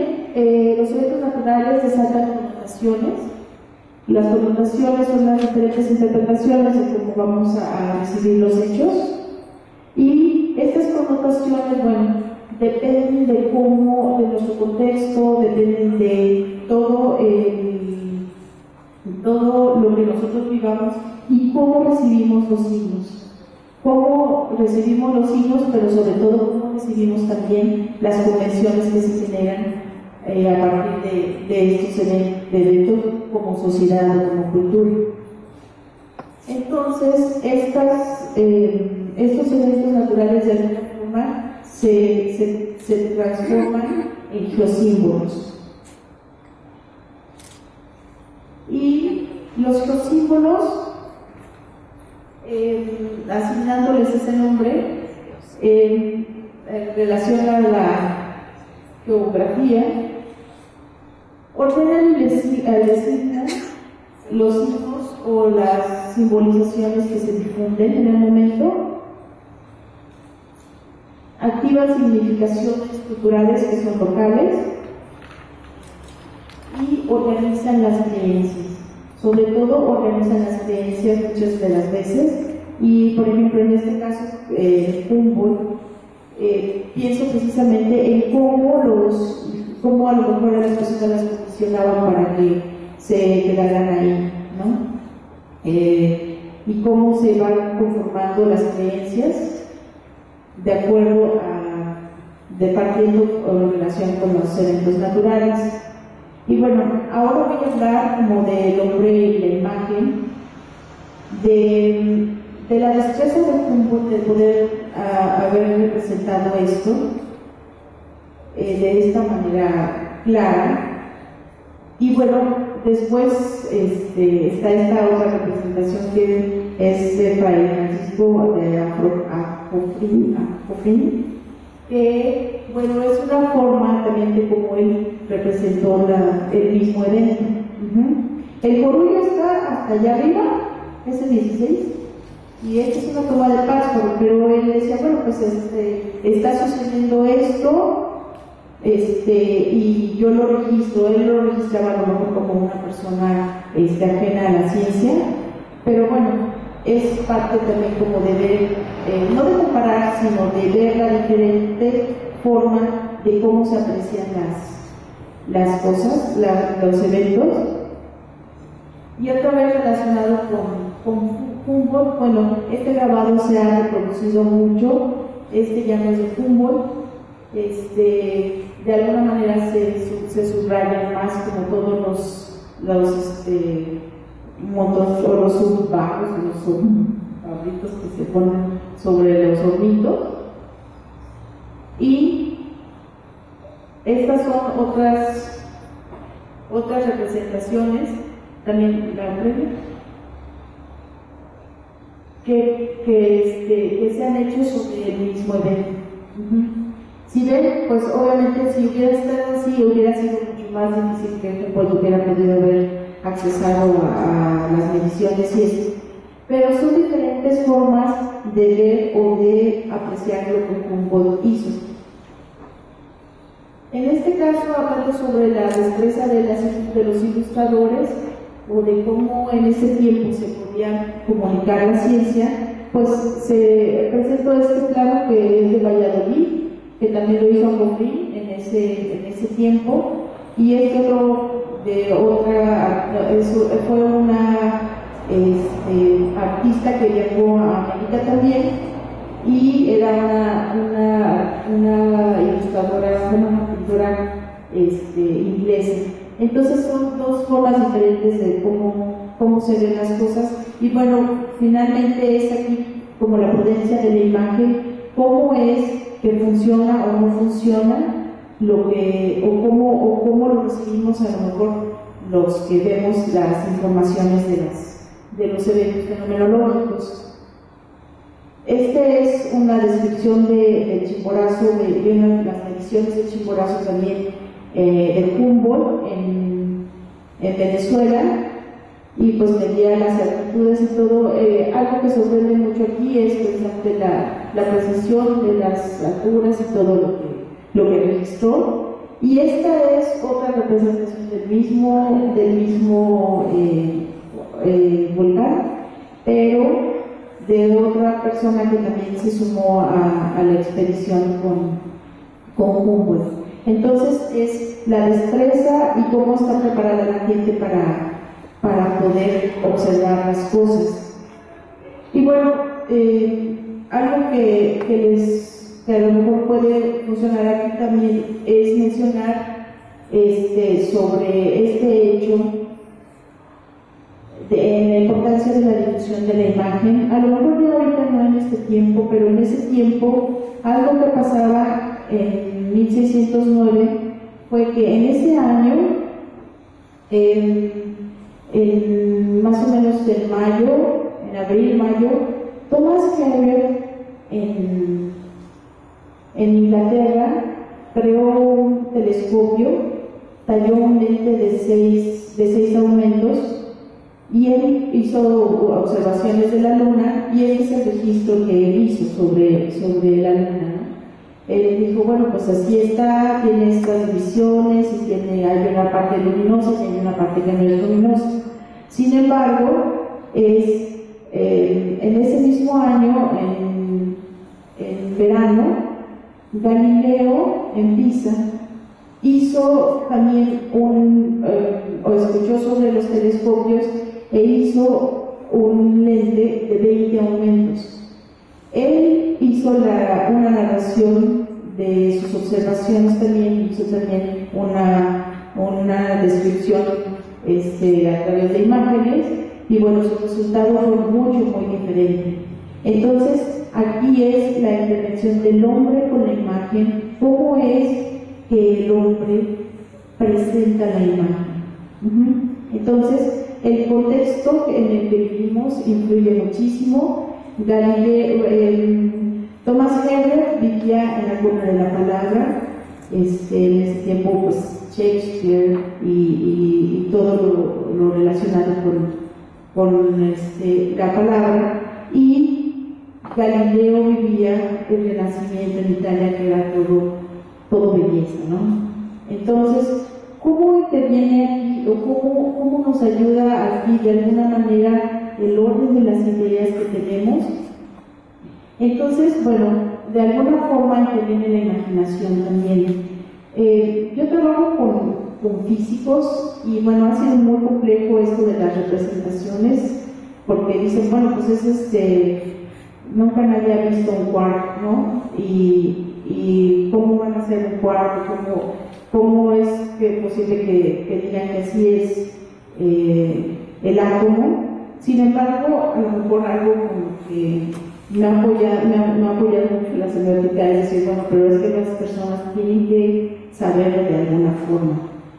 los eventos naturales desatan connotaciones. Las connotaciones son las diferentes interpretaciones de cómo vamos a recibir los hechos. Y estas connotaciones, bueno, dependen de nuestro contexto, dependen de todo lo que nosotros vivamos y cómo recibimos los signos. Cómo recibimos los signos, pero sobre todo cómo recibimos también las convenciones que se generan a partir de estos eventos como sociedad o como cultura. Entonces, estos eventos naturales de alguna forma se transforman en geosímbolos. Y los geosímbolos, asignándoles ese nombre, en relación a la geografía, ordenan y designan los signos o las simbolizaciones que se difunden en el momento, activan significaciones culturales que son locales y organizan las creencias. Sobre todo organizan las creencias muchas de las veces, y por ejemplo en este caso Humboldt, pienso precisamente en cómo a lo mejor a las personas las condicionaban para que se quedaran ahí, ¿no? Y cómo se van conformando las creencias de acuerdo partiendo en relación con los eventos naturales. Y bueno, ahora voy a hablar como del hombre y la imagen, de la destreza de Humboldt de poder haber representado esto de esta manera clara. Y bueno, después está esta otra representación que es de Fray Francisco de Acofrín, que bueno, es una forma también de cómo él representó el mismo evento. El Corullo está hasta allá arriba, es el 16, y esta es una toma de Pátzcuaro, pero él decía, bueno, pues está sucediendo esto, y yo lo registro. Él lo registraba a lo mejor como una persona ajena a la ciencia, pero bueno, es parte también como de ver, no de comparar, sino de ver la diferente forma de cómo se aprecian las cosas, los eventos. Y otra vez relacionado con Humboldt, bueno, este grabado se ha reproducido mucho, ya no es de Humboldt, de alguna manera se subrayan más como todos los montos o los subbajos, los subabritos que se ponen sobre los hornitos. Y estas son otras representaciones, también la previa, que se han hecho sobre el mismo evento. Si ven, pues obviamente si hubiera estado así, hubiera sido mucho más difícil que Humboldt hubiera podido haber accesado a las mediciones y eso. Pero son diferentes formas de ver o de apreciar lo que Humboldt hizo. En este caso, hablando sobre la destreza de los ilustradores, o de cómo en ese tiempo se podía comunicar la ciencia, pues se presentó este plano que es de Valladolid, que también lo hizo Gauguin en ese tiempo, y este otro de otra, fue una artista que viajó a América también, y era una ilustradora, una pintora inglesa. Entonces son dos formas diferentes de cómo se ven las cosas, y bueno, finalmente es aquí como la prudencia de la imagen, cómo es que funciona o no funciona o cómo lo recibimos a lo mejor los que vemos las informaciones de los eventos fenomenológicos. Es una descripción del Chimborazo, de una de las mediciones del Chimborazo también de Humboldt en Venezuela, y pues medía las altitudes y todo. Algo que sorprende mucho aquí es precisamente la precisión de las alturas y todo lo que registró. Y esta es otra representación del mismo volcán, pero de otra persona que también se sumó a la expedición con Humboldt. Entonces es la destreza y cómo está preparada la gente para poder observar las cosas. Y bueno, algo que a lo mejor puede funcionar aquí también es mencionar sobre este hecho de la importancia de la difusión de la imagen. A lo mejor ya ahorita no en este tiempo, pero en ese tiempo algo que pasaba en 1609 fue que en ese año, más o menos en abril, mayo, Thomas Herbert en Inglaterra creó un telescopio, talló un lente de seis aumentos, y él hizo observaciones de la luna, y este es el registro que él hizo sobre la luna, ¿no? Él dijo, bueno, pues así está, tiene estas divisiones, y hay una parte luminosa y hay una parte que no es luminosa. Sin embargo, en ese mismo año, en verano, Galileo en Pisa hizo también escuchó sobre los telescopios e hizo un lente de 20 aumentos. Él hizo una narración de sus observaciones también, hizo también una descripción a través de imágenes, y bueno, su resultado fue muy diferente. Entonces, aquí es la intervención del hombre con la imagen, cómo es que el hombre presenta la imagen. Entonces, el contexto en el que vivimos influye muchísimo. Thomas Herbert vivía en la cuna de la palabra, en ese tiempo pues Shakespeare y todo lo relacionado con la palabra, y Galileo vivía el Renacimiento en Italia, que era todo belleza, ¿no? Entonces, ¿cómo interviene aquí o cómo nos ayuda aquí de alguna manera el orden de las ideas que tenemos? Entonces, bueno, de alguna forma interviene la imaginación también. Yo trabajo con físicos, y bueno, ha sido muy complejo esto de las representaciones, porque dicen, bueno, pues nunca nadie ha visto un quark, ¿no? Y cómo van a hacer un quark, cómo es posible que digan que así es el átomo. Sin embargo, a lo mejor algo como que me ha apoyado mucho la semiótica, es decir, bueno, pero es que las personas tienen que saberlo de alguna forma,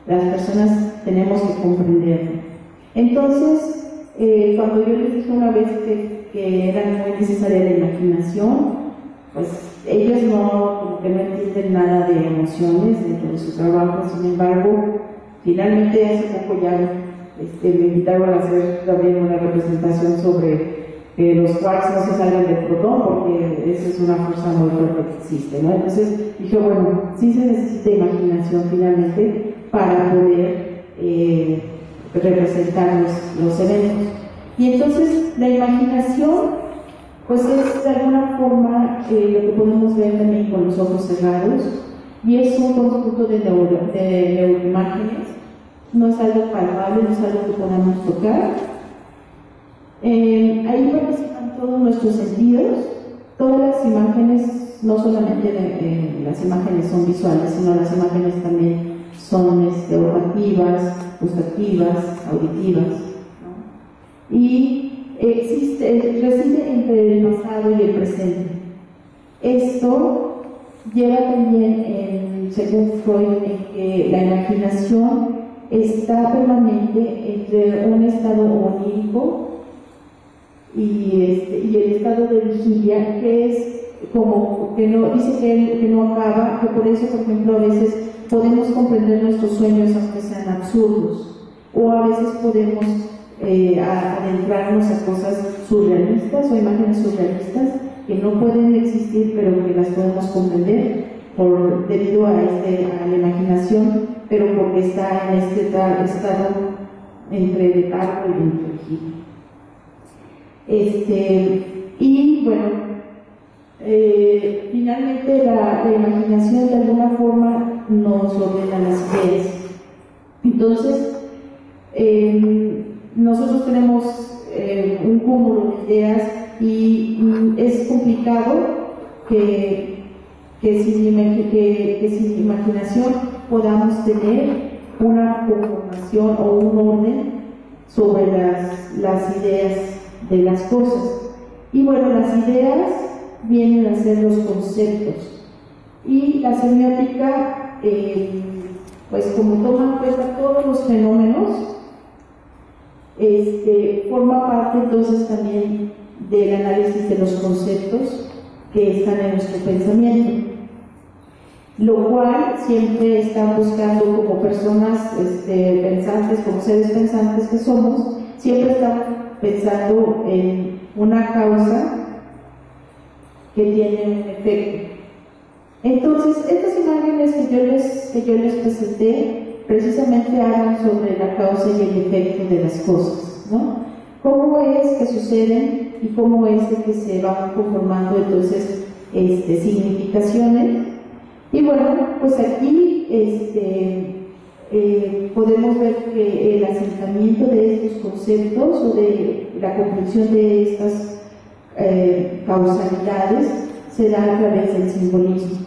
las personas tenemos que comprenderlo. Entonces, cuando yo les dije una vez que era muy necesaria la imaginación, pues ellos como que no entienden nada de emociones dentro de su trabajo. Sin embargo, finalmente hace poco ya me invitaron a hacer también una representación sobre que los quarks no se salgan del protón, porque esa es una fuerza muy fuerte que existe, ¿no? Entonces dije, bueno, sí se necesita imaginación finalmente para poder representar los eventos. Y entonces la imaginación pues es de alguna forma lo que podemos ver también con los ojos cerrados, y es un conjunto de neuroimágenes. No es algo palpable, no es algo que podamos tocar. Ahí participan todos nuestros sentidos. Todas las imágenes, no solamente las imágenes son visuales, sino las imágenes también son olfativas, gustativas, auditivas, ¿no? Y reside entre el pasado y el presente. Esto lleva también, según Freud, en que la imaginación está permanente entre un estado onírico y el estado de vigilia, que es como que no dice que no acaba, que por eso, por ejemplo, a veces podemos comprender nuestros sueños aunque sean absurdos, o a veces podemos adentrarnos a cosas surrealistas o imágenes surrealistas que no pueden existir pero que las podemos comprender debido a la imaginación, pero porque está en este estado entre letargo y entre vigilia. Y bueno, finalmente la imaginación de alguna forma nos ordena las ideas. Entonces, nosotros tenemos un cúmulo de ideas y es complicado que sin imaginación podamos tener una conformación o un orden sobre las ideas de las cosas. Y bueno, las ideas vienen a ser los conceptos, y la semiótica, pues como toma en cuenta todos los fenómenos, forma parte entonces también del análisis de los conceptos que están en nuestro pensamiento, lo cual siempre están buscando, como personas pensantes, como seres pensantes que somos, siempre estamos pensando en una causa que tiene un efecto. Entonces, estas imágenes que yo les presenté precisamente hablan sobre la causa y el efecto de las cosas, ¿no? Cómo es que suceden y cómo es que se van conformando entonces significaciones. Y bueno, pues aquí podemos ver que el asentamiento de estos conceptos o de la comprensión de estas causalidades se da a través del simbolismo.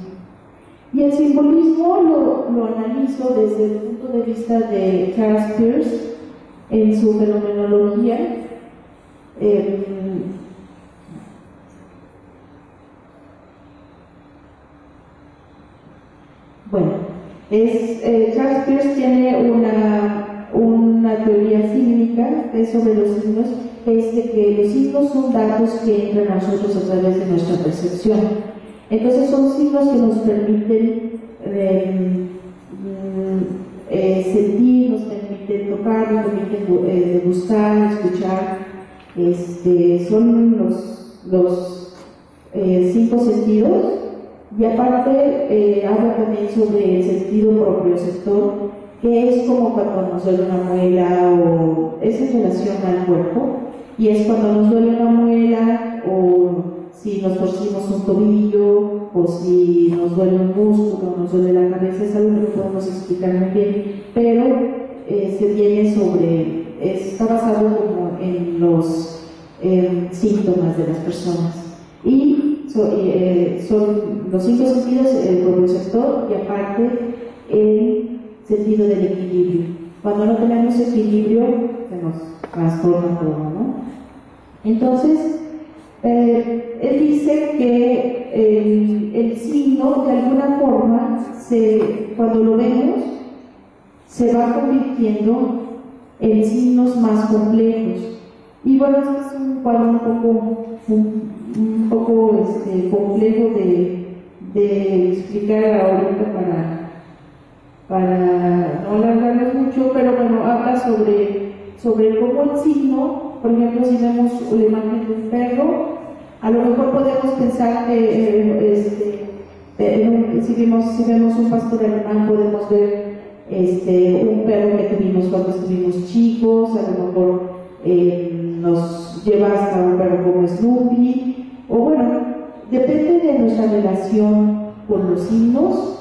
Y el simbolismo lo analizo desde el punto de vista de Charles Peirce en su fenomenología. Bueno, Charles Peirce tiene una teoría sígnica que es sobre los signos, que los signos son datos que entran a nosotros a través de nuestra percepción. Entonces son signos que nos permiten sentir, nos permiten tocar, nos permiten degustar, escuchar. Son los 5 sentidos. Y aparte habla también sobre el sentido propioceptor, que es como cuando nos duele una muela, o es en relación al cuerpo, y es cuando nos duele una muela, o si nos torcimos un tobillo, o si nos duele un músculo, nos duele la cabeza. Es algo que no podemos explicar muy bien, pero está basado como en los síntomas de las personas. Y son los 5 sentidos, el propioceptor, y aparte el sentido del equilibrio. Cuando no tenemos equilibrio, se nos trastorna todo, ¿no? Entonces, él dice que el signo, de alguna forma, cuando lo vemos, se va convirtiendo en signos más complejos. Y bueno, este es un cuadro un poco complejo de explicar ahorita para no alargarles mucho, pero bueno, habla sobre cómo el signo, por ejemplo, si vemos la imagen de un perro, a lo mejor podemos pensar que si vemos un pastor alemán, podemos ver un perro que tuvimos cuando estuvimos chicos, a lo mejor nos lleva hasta un perro como Snoopy, o bueno, depende de nuestra relación con los signos,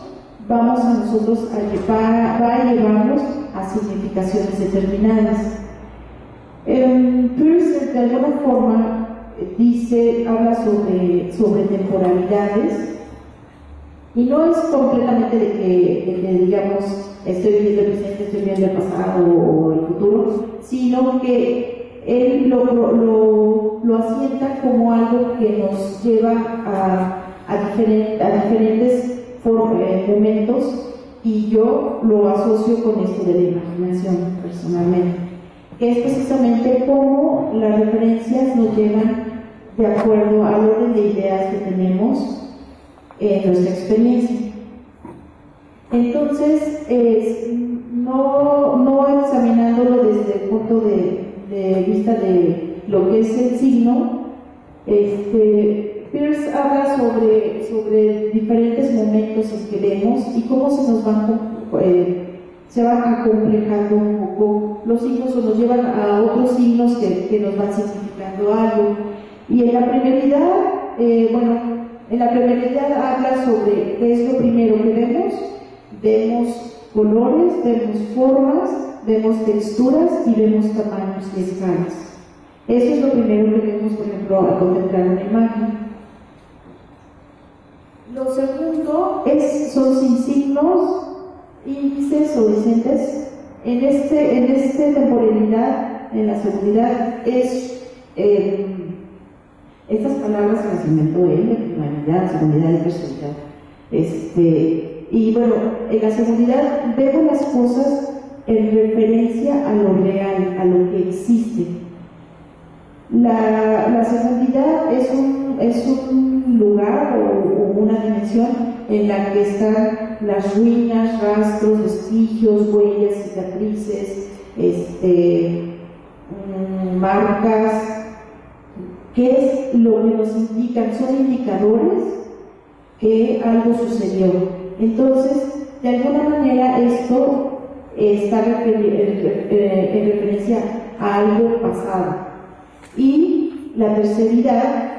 vamos a nosotros va a llevarnos a significaciones determinadas. Peirce de alguna forma habla sobre temporalidades, y no es completamente de que digamos estoy viviendo el presente, estoy viviendo el pasado o el futuro, sino que él lo asienta como algo que nos lleva a diferentes momentos, y yo lo asocio con esto de la imaginación personalmente, que es precisamente cómo las referencias nos llevan de acuerdo al orden de ideas que tenemos en nuestra experiencia. Entonces, no examinándolo desde el punto de vista de lo que es el signo, Peirce habla sobre diferentes momentos en que vemos y cómo se van acomplejando un poco los signos, o nos llevan a otros signos que nos van significando algo. Y en la primeridad, en la primeridad habla sobre qué es lo primero que vemos. Vemos colores, vemos formas, vemos texturas y vemos tamaños y escalas. Eso es lo primero que vemos, por ejemplo, al contemplar una imagen. Lo segundo son sin signos, índices o decentes. En esta temporalidad, en la seguridad, estas palabras que las inventó él, humanidad, seguridad y personalidad. Y bueno, en la seguridad vemos las cosas en referencia a lo real, a lo que existe. La seguridad es un lugar o una dimensión en la que están las ruinas, rastros, vestigios, huellas, cicatrices, marcas. ¿Qué es lo que nos indican? Son indicadores que algo sucedió. Entonces, de alguna manera esto está en referencia a algo pasado. Y la terceridad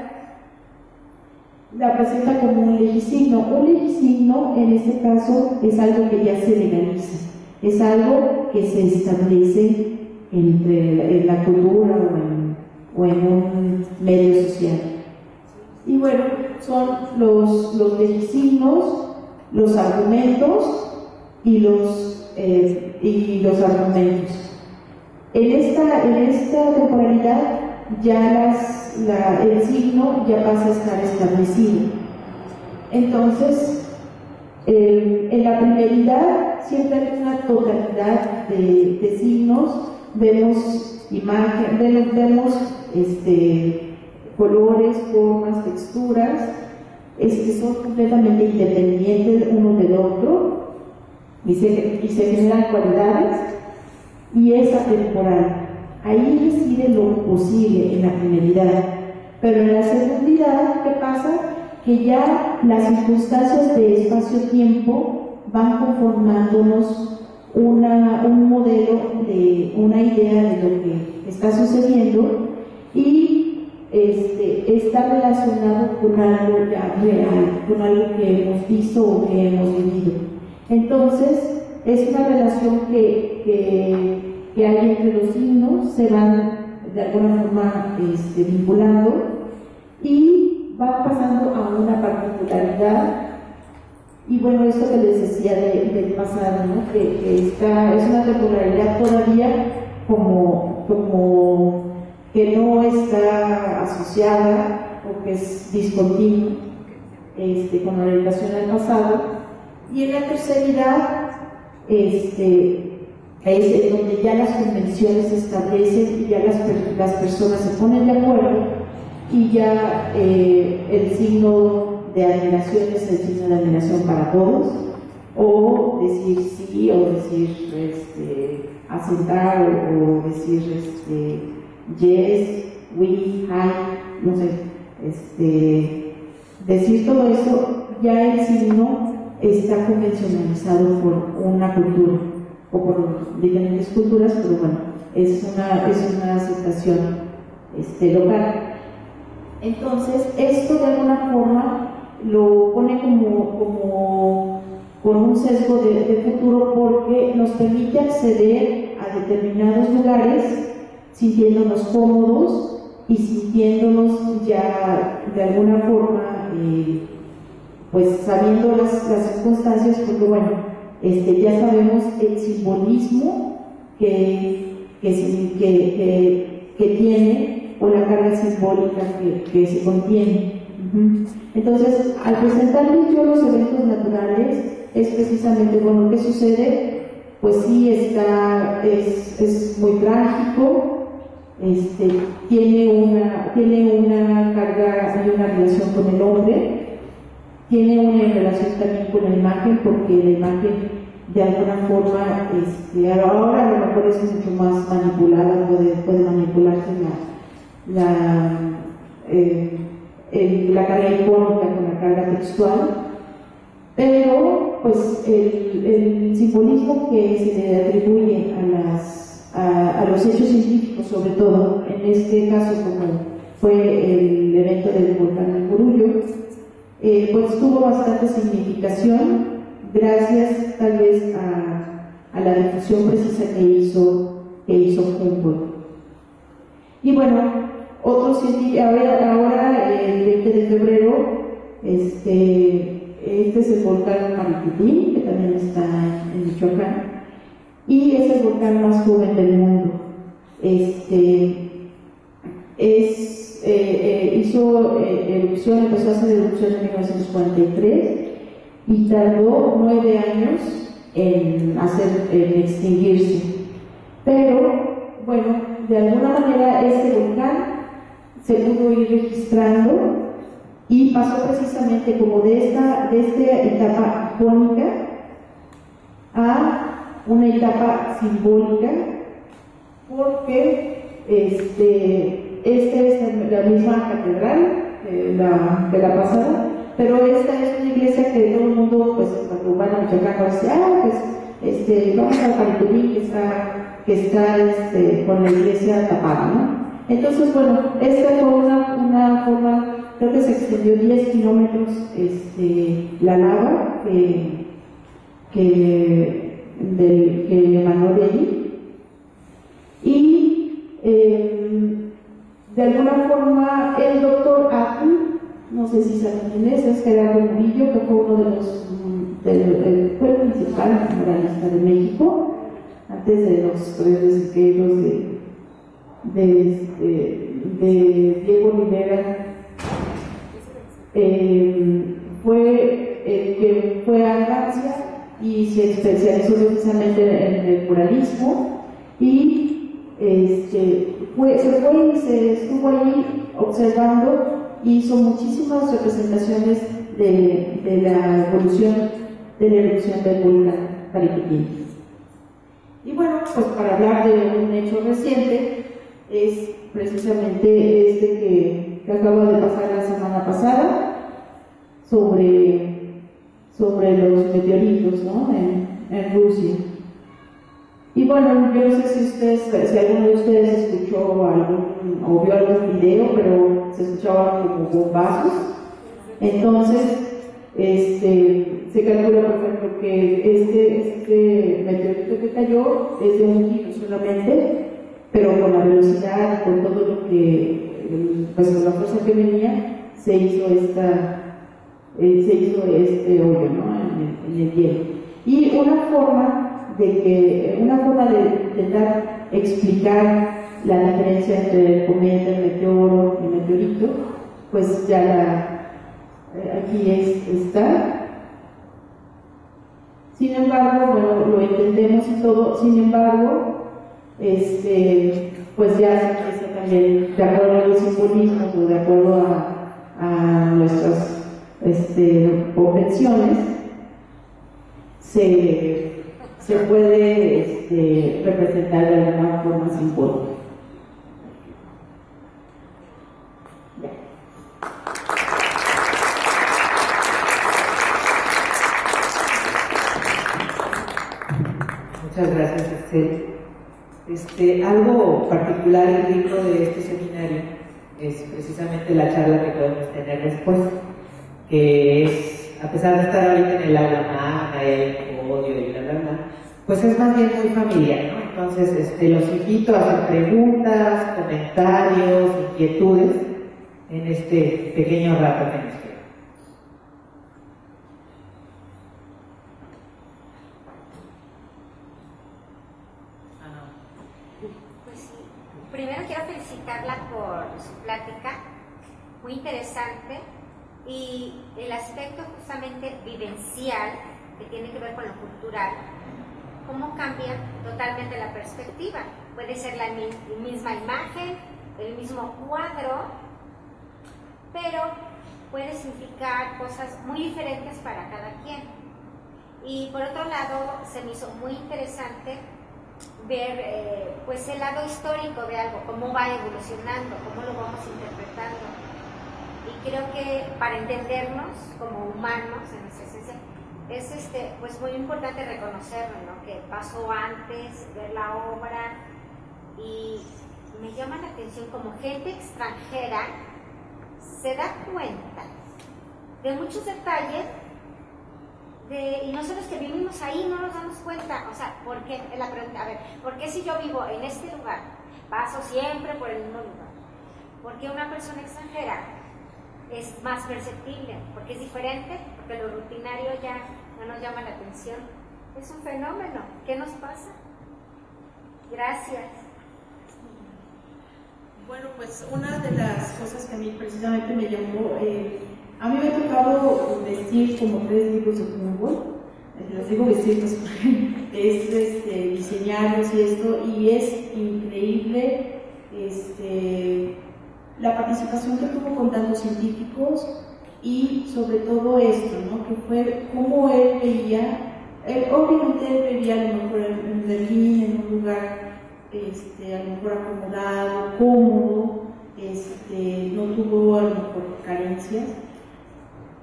la presenta como un legisigno. Un legisigno, en este caso, es algo que ya se legaliza, es algo que se establece en la cultura o en un medio social. Y bueno, son los legisignos, los argumentos y los argumentos. En esta temporalidad ya el signo ya pasa a estar establecido. Entonces, en la primeridad siempre hay una totalidad de signos. Vemos imagen, vemos colores, formas, texturas, son completamente independientes uno del otro y se generan cualidades, y es atemporal. Ahí reside lo posible en la primeridad. Pero en la segundidad, ¿qué pasa? Que ya las circunstancias de espacio-tiempo van conformándonos un modelo, de una idea de lo que está sucediendo, y está relacionado con algo ya real, con algo que hemos visto o que hemos vivido. Entonces, es una relación que hay entre los signos, se van de alguna forma vinculando, y va pasando a una particularidad. Y bueno, esto que les decía del pasado, ¿no? que es una temporalidad todavía como que no está asociada o que es discontinua con la relación al pasado. Y en la terceridad es en donde ya las convenciones se establecen y ya las personas se ponen de acuerdo, y ya el signo de admiración es el signo de admiración para todos, o decir sí, o decir asentar, o decir yes, we, hi, no sé, decir todo eso. Ya el signo está convencionalizado por una cultura o por diferentes culturas, pero bueno, es una aceptación local. Entonces, esto de alguna forma lo pone como con un sesgo de futuro, porque nos permite acceder a determinados lugares sintiéndonos cómodos y sintiéndonos ya de alguna forma, pues sabiendo las circunstancias, porque bueno, ya sabemos el simbolismo que tiene, o la carga simbólica que se contiene. Entonces, al presentarles yo los eventos naturales, es precisamente, bueno, ¿qué sucede? Pues sí, es muy trágico, tiene una carga y una relación con el hombre, tiene una relación también con la imagen, porque la imagen de alguna forma, ahora a lo mejor es mucho más manipulada, puede manipularse la carga icónica con la carga textual, pero pues el simbolismo que se le atribuye a los hechos científicos, sobre todo en este caso como fue el evento del volcán del Curullo, pues tuvo bastante significación gracias tal vez a la difusión precisa que hizo Humboldt. Y bueno, otros científicos, ahora el 20 de febrero, este es el volcán Mariquitín, que también está en Michoacán, y es el volcán más joven del mundo. Hizo erupción, empezó a hacer erupción en 1943 y tardó 9 años en extinguirse. Pero, bueno, de alguna manera este volcán se pudo ir registrando y pasó precisamente como de esta etapa icónica a una etapa simbólica, porque esta es la misma catedral de la pasada, pero esta es una iglesia que todo el mundo, pues cuando van a Michoacán, dice, vamos al Mariquitín, que está con la iglesia tapada, ¿no? Entonces, bueno, esta fue una forma, creo que se extendió 10 kilómetros la lava que emanó de allí, y de alguna forma el doctor Atl, no sé si saben quién es Gerardo Murillo, que fue uno fue el principal muralista de México, antes de los tres desequilibrios de Diego Rivera, fue el que fue a Francia y se especializó precisamente en el muralismo, y se fue y se estuvo ahí observando, hizo muchísimas representaciones de la evolución de la erupción del volcán Mariquitín. Y bueno, pues para hablar de un hecho reciente, es precisamente que acaba de pasar la semana pasada sobre los meteoritos, ¿no? en Rusia. Y bueno, yo no sé si alguno de ustedes escuchó o vio algún video, pero se escuchaban como bombazos. Entonces, se calcula, por ejemplo, que este meteorito que cayó es de 1 kilo solamente, pero con la velocidad, con todo lo que, pues con la fuerza que venía, se hizo este hoyo, ¿no? en el hielo. Y una forma de intentar explicar la diferencia entre el cometa, el meteoro y el meteorito, pues ya aquí está. Sin embargo, bueno, lo entendemos y todo, sin embargo, pues ya se empieza también, de acuerdo a los simbolismos o de acuerdo a nuestras convenciones, se puede representar de alguna forma simbólica. Muchas gracias, Estel. Algo particular y rico de este seminario es precisamente la charla que podemos tener después, que es, a pesar de estar ahorita en el aula magna, el podio y bla, bla, bla, pues es más bien muy familiar, ¿no? Entonces, los invito a hacer preguntas, comentarios, inquietudes en este pequeño rato que nos queda. Pues sí. Primero quiero felicitarla por su plática, muy interesante, y el aspecto justamente vivencial que tiene que ver con lo cultural, cómo cambia totalmente la perspectiva. Puede ser la misma imagen, el mismo cuadro, pero puede significar cosas muy diferentes para cada quien. Y por otro lado, se me hizo muy interesante ver pues el lado histórico de algo, cómo va evolucionando, cómo lo vamos interpretando. Y creo que para entendernos como humanos en nuestra esencia es pues muy importante reconocerlo, ¿no? Que pasó antes, ver la obra, y me llama la atención como gente extranjera se da cuenta de muchos detalles y nosotros que vivimos ahí no nos damos cuenta. O sea, ¿por qué? La pregunta, a ver, ¿por qué si yo vivo en este lugar, paso siempre por el mismo lugar? ¿Por qué una persona extranjera es más perceptible? Porque es diferente, porque lo rutinario ya no nos llama la atención. Es un fenómeno. ¿Qué nos pasa? Gracias. Bueno, pues una de las cosas que a mí precisamente me llamó, a mí me ha tocado vestir como 3 libros de Humboldt. Les digo vestir, pues, es diseñarlos y esto, y es increíble la participación que tuvo con tantos científicos, y sobre todo esto, ¿no? Que fue cómo él veía, obviamente él vivía a lo mejor en Berlín, en un lugar a lo mejor acomodado, cómodo, no tuvo a lo mejor carencias,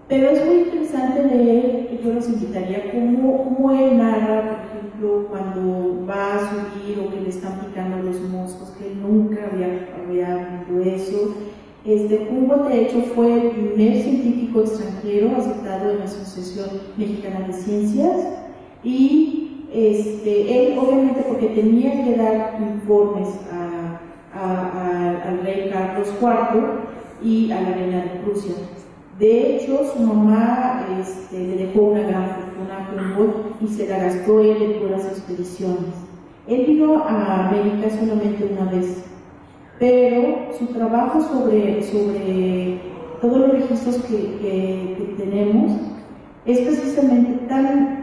pero es muy interesante leer, y yo los invitaría, cómo él narra, por ejemplo, cuando va a subir o que le están picando los moscos, que él nunca había visto eso. Humboldt, de hecho, fue el primer científico extranjero aceptado en la Asociación Mexicana de Ciencias, y él, obviamente, porque tenía que dar informes al rey Carlos IV y a la reina de Prusia. De hecho, su mamá le dejó una gran fortuna a Humboldt y se la gastó él en todas las expediciones. Él vino a América solamente una vez, pero su trabajo sobre todos los registros que tenemos es precisamente tan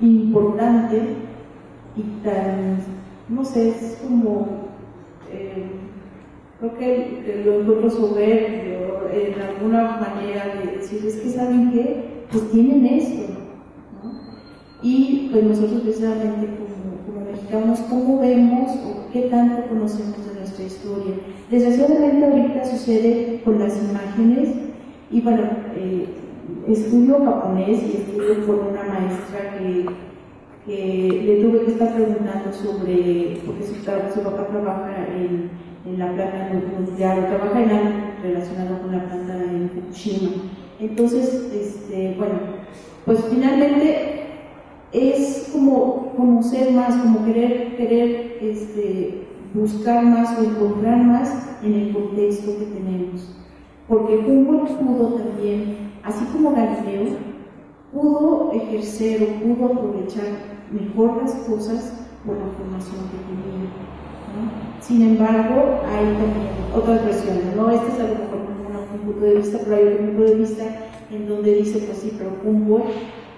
importante y tan, no sé, es como, creo que lo encuentro soberbio en alguna manera de decir, es que ¿saben qué? Pues tienen esto, ¿no? Y pues nosotros precisamente como mexicanos, ¿cómo vemos o qué tanto conocemos de nuestra historia? Desgraciadamente ahorita sucede con las imágenes, y bueno, estudio japonés y estudio por una maestra que le tuve que estar preguntando sobre, porque su papá trabaja en la planta nuclear, trabaja en algo relacionado con la planta en Fukushima. Entonces, bueno, pues finalmente es como conocer más, como querer buscar más o encontrar más en el contexto que tenemos. Porque Humboldt pudo también, así como Galileo, pudo ejercer o pudo aprovechar mejor las cosas por la formación que tenía, ¿no? Sin embargo, hay también otras versiones, ¿no? Este es a lo mejor un punto de vista, pero hay otro punto de vista en donde dice, pues sí, pero Humboldt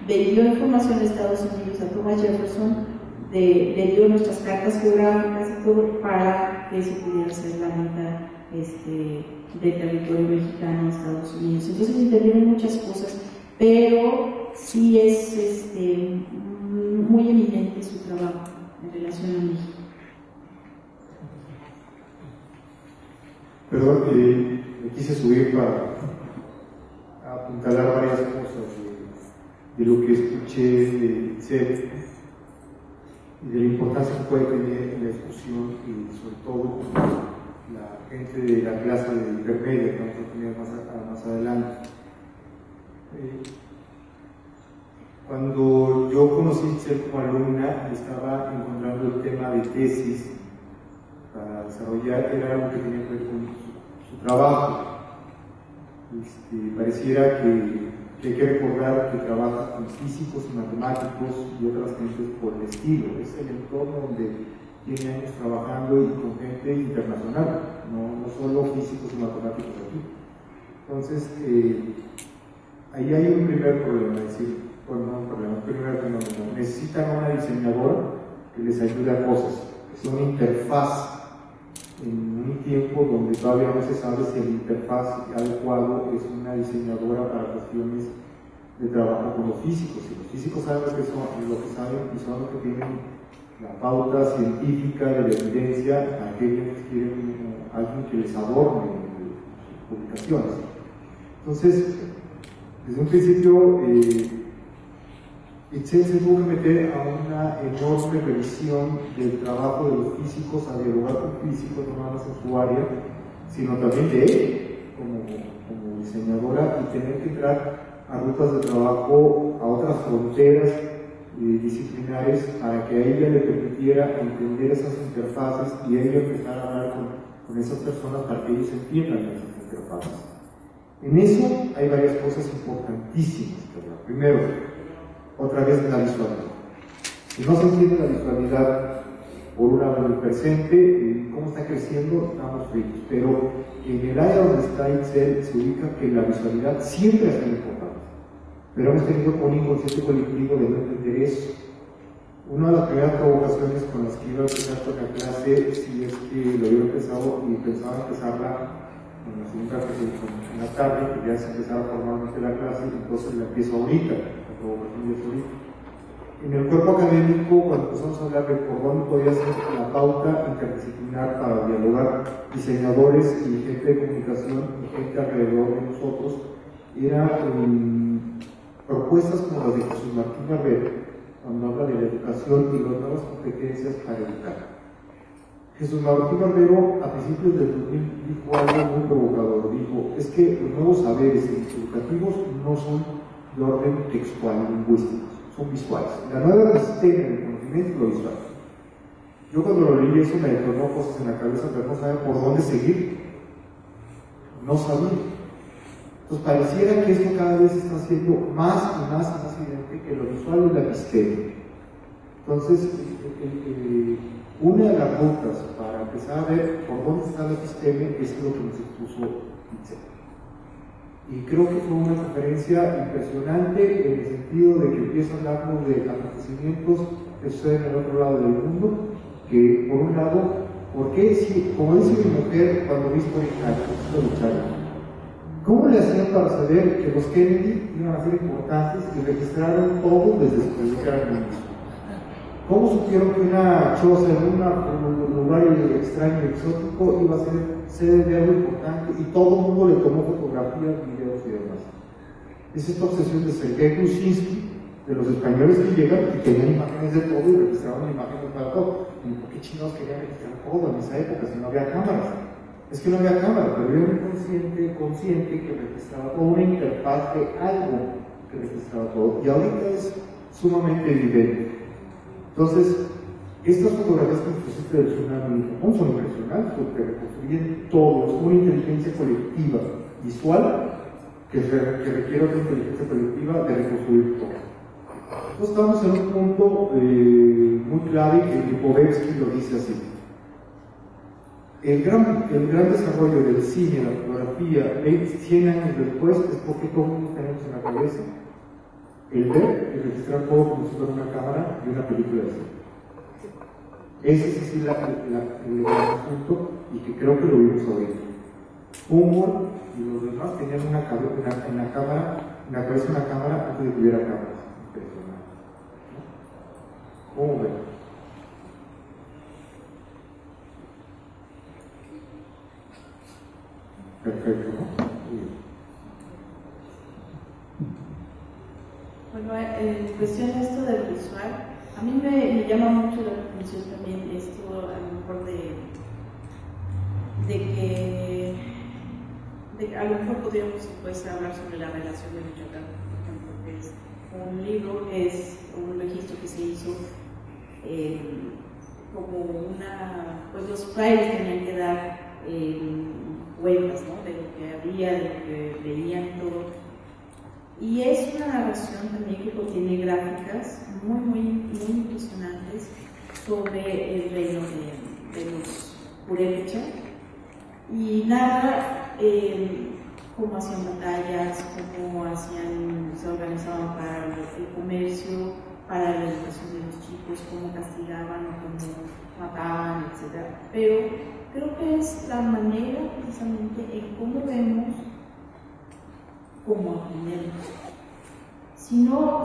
vendió información de Estados Unidos a Thomas Jefferson, le dio nuestras cartas geográficas y todo para que se pudiera hacer la venta del territorio mexicano a Estados Unidos. Entonces intervienen muchas cosas, pero sí es muy eminente su trabajo en relación a México. Perdón, me quise subir para apuntalar varias cosas de lo que escuché de Seth. y de la importancia que puede tener la discusión, y sobre todo la gente de la clase de intermedia que vamos a tener más adelante. Cuando yo conocí a Itzel como alumna, estaba encontrando el tema de tesis para desarrollar, que era algo que tenía que ver con su trabajo. Pareciera que hay que recordar que trabaja con físicos y matemáticos y otras gentes por el estilo. Es el entorno donde tiene años trabajando y con gente internacional, no solo físicos y matemáticos aquí. Entonces, ahí hay un primer problema, es decir, bueno, no un problema, un primer fenómeno. Necesitan a una diseñadora que les ayude a cosas, que sea una interfaz en un tiempo donde todavía no se sabe si el interfaz adecuado es una diseñadora para cuestiones de trabajo con los físicos. Si los físicos saben lo que saben y son los que tienen la pauta científica de la evidencia, aquellos que quieren alguien que les adorne sus publicaciones. Entonces, desde un principio, Itzel se tuvo que meter a una enorme revisión del trabajo de los físicos, a dialogar con físicos, no nada más en su área, sino también de él como diseñadora, y tener que entrar a rutas de trabajo, a otras fronteras disciplinares, para que a ella le permitiera entender esas interfaces y ella empezar a hablar con esas personas para que ellos entiendan esas interfaces. En eso hay varias cosas importantísimas que hablar. Primero, otra vez la visualidad. Si no se entiende la visualidad por un lado del presente, cómo está creciendo, estamos fritos. Pero en el área donde está Itzel se ubica que la visualidad siempre ha sido importante. Pero hemos tenido un inconsciente colectivo de no entender eso. Una de las primeras provocaciones con las que iba a empezar con la clase, si es que lo había empezado y pensaba empezarla en la segunda clase, en la tarde, que ya se empezaba formalmente la clase, entonces la empiezo ahorita. En el cuerpo académico, cuando empezamos a hablar de por dónde podía ser la pauta interdisciplinar para dialogar diseñadores y gente de comunicación y gente alrededor de nosotros, eran propuestas como las de Jesús Martín Barbero, cuando habla de la educación y las nuevas competencias para educar. Jesús Martín Barbero, a principios del 2000, dijo algo muy provocador. Dijo, es que los nuevos saberes educativos no son de orden textual y lingüístico, son visuales. La nueva sistema del conocimiento es lo visual. Yo cuando lo leí eso me detonó cosas en la cabeza, pero no sabía por dónde seguir. No sabía. Entonces pareciera que esto cada vez está siendo más y más evidente que lo visual es la episteme. Entonces, una de las rutas para empezar a ver por dónde está la episteme es lo que nos expuso Itzel. Y creo que fue una conferencia impresionante en el sentido de que empieza a hablarnos de acontecimientos que suceden al otro lado del mundo, que por un lado, ¿por qué si, como dice mi mujer cuando vi Story, cómo le hacían para saber que los Kennedy iban a ser importantes y registraron todo desde su cara al mismo? ¿Cómo supieron que una choza en un lugar extraño y exótico iba a ser sede de algo importante y todo el mundo le tomó fotografías, videos y demás? Es esta obsesión de Sergei Grushinsky, de los españoles que llegan y tenían imágenes de todo y registraban imágenes para todo. ¿Y por qué chinos querían registrar todo en esa época si no había cámaras? Es que no había cámara, pero era un consciente que registraba toda una interfaz de algo que registraba todo. Y ahorita es sumamente evidente. Entonces, estas fotografías que pusiste del tsunami en Japón son impresionantes porque reconstruyen todo, es una inteligencia colectiva visual que requiere otra inteligencia colectiva de reconstruir todo. Entonces estamos en un punto muy clave que Lipovetsky lo dice así. El gran desarrollo del cine, la fotografía, 100 años después, es porque todos tenemos en la cabeza el ver y registrar todo como si fuera una cámara y una película de cine. Ese es así el asunto y que creo que lo vimos ahorita. Humboldt y los demás tenían en la cabeza una cámara antes de que hubiera cámaras. Impresionante. ¿Cómo ven? Perfecto, ¿no? Bueno, en cuestión de esto del visual, A mí me llama mucho la atención también esto, a lo mejor de que a lo mejor podríamos después hablar sobre la relación de Michoacán, por ejemplo, que es un libro, que es un registro que se hizo como pues los frailes tenían que dar cuentas, ¿no? De lo que había, de lo que veían, todo. Y es una narración también que contiene gráficas muy impresionantes sobre el reino de los Purépecha, y narra cómo hacían batallas, cómo se organizaban para el comercio, para la educación de los chicos, cómo castigaban o cómo mataban, etc. Pero creo que es la manera precisamente en cómo vemos, cómo aprendemos. Si no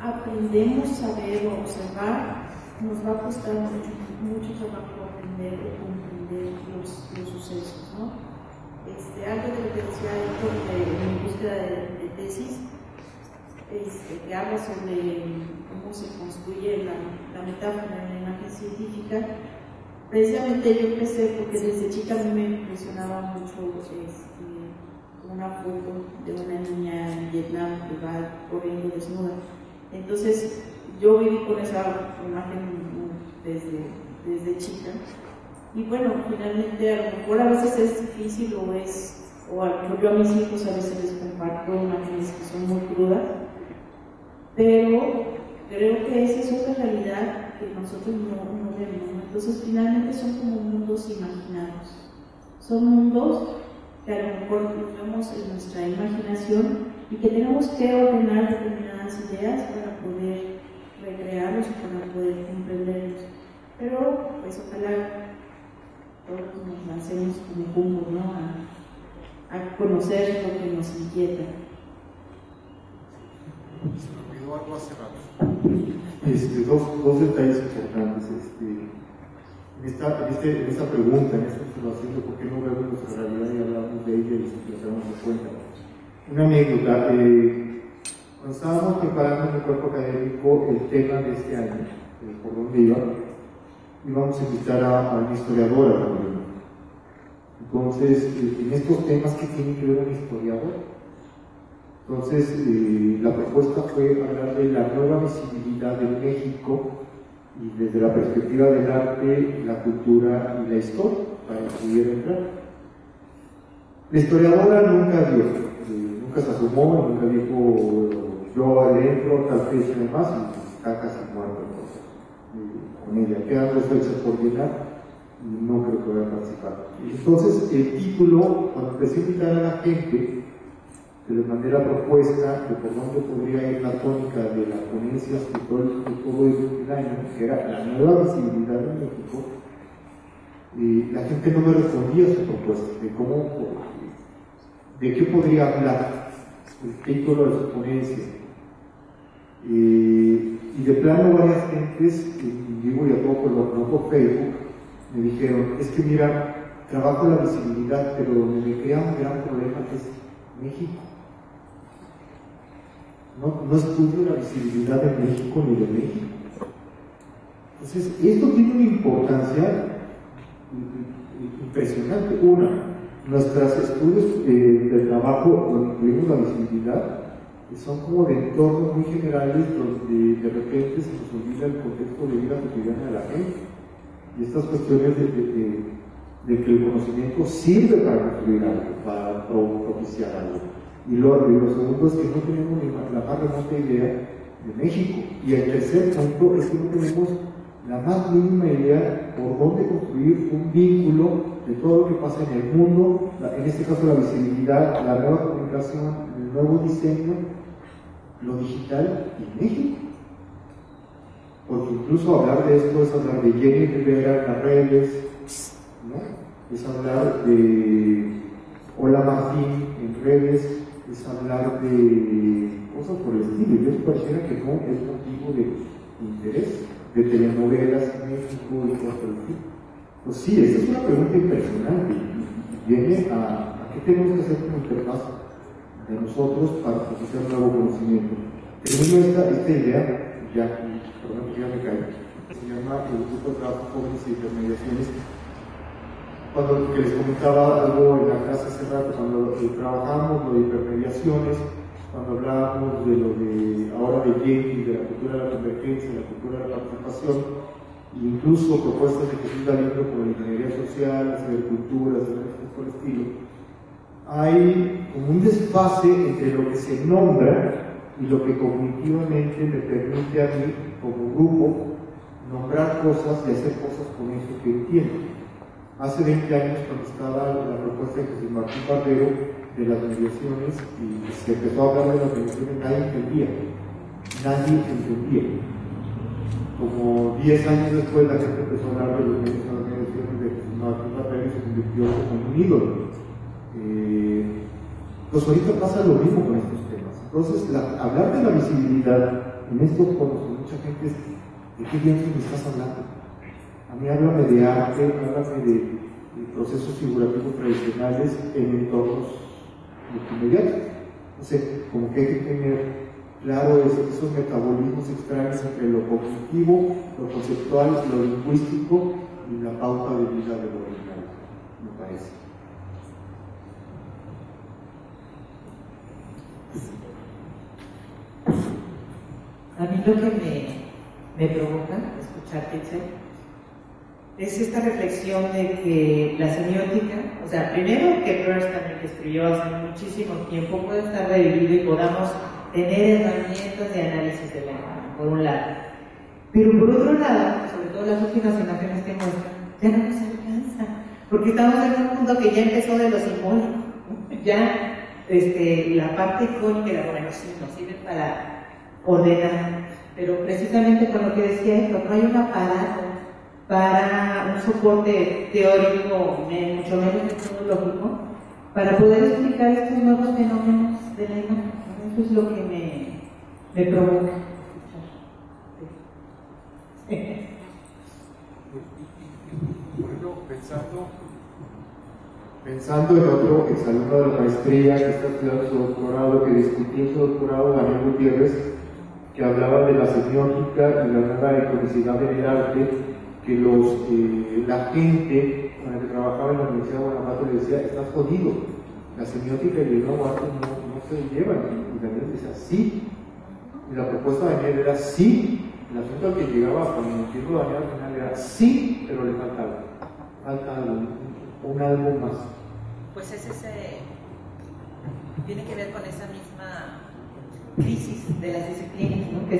aprendemos a ver o observar, nos va a costar mucho trabajo aprender o comprender los sucesos, ¿no? Algo de lo que decía en mi búsqueda de tesis, que habla sobre cómo se construye la metáfora en la imagen científica. Precisamente yo empecé porque desde chica a mí me impresionaba mucho una foto de una niña en Vietnam que va corriendo desnuda. Entonces yo viví con esa imagen desde chica. Y bueno, finalmente a lo mejor a veces es difícil o a lo mejor yo a mis hijos a veces les comparto imágenes que son muy crudas, pero creo que esa es otra realidad que nosotros no vemos. Entonces finalmente son como mundos imaginados, son mundos que a lo mejor los vemos en nuestra imaginación y que tenemos que ordenar determinadas ideas para poder recrearlos y para poder comprenderlos. Pero pues ojalá todos nos lancemos como juntos, ¿no? A conocer lo que nos inquieta. Se me olvidó algo hace rato. Dos detalles importantes. En esta pregunta, en esta observación de por qué no vemos nuestra realidad y hablamos de ella y nos damos cuenta. Una anécdota. Cuando estábamos preparando en el cuerpo académico el tema de este año, por dónde íbamos a invitar a una historiadora también. Entonces, en estos temas, ¿qué tiene que ver un historiador? Entonces, la propuesta fue hablar de la nueva visibilidad de México y desde la perspectiva del arte, la cultura y la historia, para que pudiera entrar. La historiadora nunca dio, nunca se asomó, nunca dijo yo adentro, tal fecha y demás, y está casi muerto con ella. Quedan dos fechas por llenar y no creo que vaya a participar. Entonces, el título, cuando empecé a invitar a la gente, que les mandé la propuesta de por dónde podría ir la tónica de las ponencias de todo el año, que era la nueva visibilidad de México, la gente no me respondía a su propuesta, de qué podría hablar, el título de su ponencia. Y de plano varias gentes, digo y a todo por Facebook, me dijeron, es que mira, trabajo la visibilidad, pero donde me crea un gran problema es México. No estudio la visibilidad de México ni de México. Entonces, esto tiene una importancia impresionante. Una, nuestros estudios de trabajo donde incluimos la visibilidad son como de entornos muy generales donde de repente se nos olvida el contexto de vida cotidiana de la gente. Y estas cuestiones de que el conocimiento sirve para construir algo, para propiciar algo. Y lo segundo es que no tenemos ni la más remota idea de México. Y el tercer punto es que no tenemos la más mínima idea por dónde construir un vínculo de todo lo que pasa en el mundo, en este caso la visibilidad, la nueva comunicación, el nuevo diseño, lo digital y México. Porque incluso hablar de esto es hablar de Jenny Rivera en las redes, ¿no? Es hablar de Hola Martín en redes, es hablar de cosas por el estilo. Yo pareciera que no es motivo de interés, de telenovelas en México y cosas por el estilo. Pues sí, esa es una pregunta impresionante y viene a qué tenemos que hacer como interfaz de nosotros para ofrecer un nuevo conocimiento. Termino esta idea, perdón que ya me callo, se llama el Grupo de Trabajo Jóvenes y Intermediaciones. Cuando que les comentaba algo en la clase hace rato, cuando trabajamos lo de hipermediaciones, cuando hablábamos de lo de ahora de Yale, de la cultura de la convergencia, de la cultura de la participación, e incluso propuestas de Jesús Galindo como la ingeniería social, la cibercultura, por el estilo, hay como un desfase entre lo que se nombra y lo que cognitivamente me permite a mí, como grupo, nombrar cosas y hacer cosas con eso que entiendo. Hace 20 años, cuando estaba la propuesta de Jesús Martín Barbero de las mediaciones y se empezó a hablar de las mediaciones, nadie entendía. Como 10 años después, la gente empezó a hablar de las mediaciones de Jesús Martín Barbero y se convirtió como un ídolo. Pues ahorita pasa lo mismo con estos temas. Entonces, hablar de la visibilidad en estos foros con mucha gente es: ¿de qué dientes me estás hablando? A mí háblame de arte, háblame de procesos figurativos tradicionales en entornos multimediales. O sea, como que hay que tener claro esos metabolismos extraños entre lo cognitivo, lo conceptual, lo lingüístico y la pauta de vida de lo original, me parece. A mí lo que me provoca escucharte, Itzel, es esta reflexión de que la semiótica, o sea, primero que Peirce también que escribió hace muchísimo tiempo, puede estar revivido y podamos tener herramientas de análisis de la imagen, por un lado. Pero por otro lado, sobre todo las últimas imágenes que muestran, ya no nos alcanza, porque estamos en un mundo que ya empezó de lo simbólico, ya la parte icónica, bueno, sí, nos sirve para ordenar, pero precisamente con lo que decía esto, no hay un aparato para un soporte teórico, mucho menos metodológico, para poder explicar estos nuevos fenómenos de la imagen. Eso es lo que me provoca escuchar. Bueno, pensando en otro exalumno de la maestría que está estudiando su doctorado, que discutió su doctorado, Daniel Gutiérrez, que hablaba de la semiótica y la nueva iconicidad en el arte, que la gente con la que trabajaba en la Universidad de Guanajuato le decía: estás jodido, la semiótica y el nuevo arte no se llevan. Y Daniel decía: sí. Y la propuesta de Daniel era sí. El asunto al que llegaba, cuando entiendo Daniel al final, era sí, pero le falta algo, un algo más. Pues tiene que ver con esa misma crisis de las disciplinas, ¿no? Que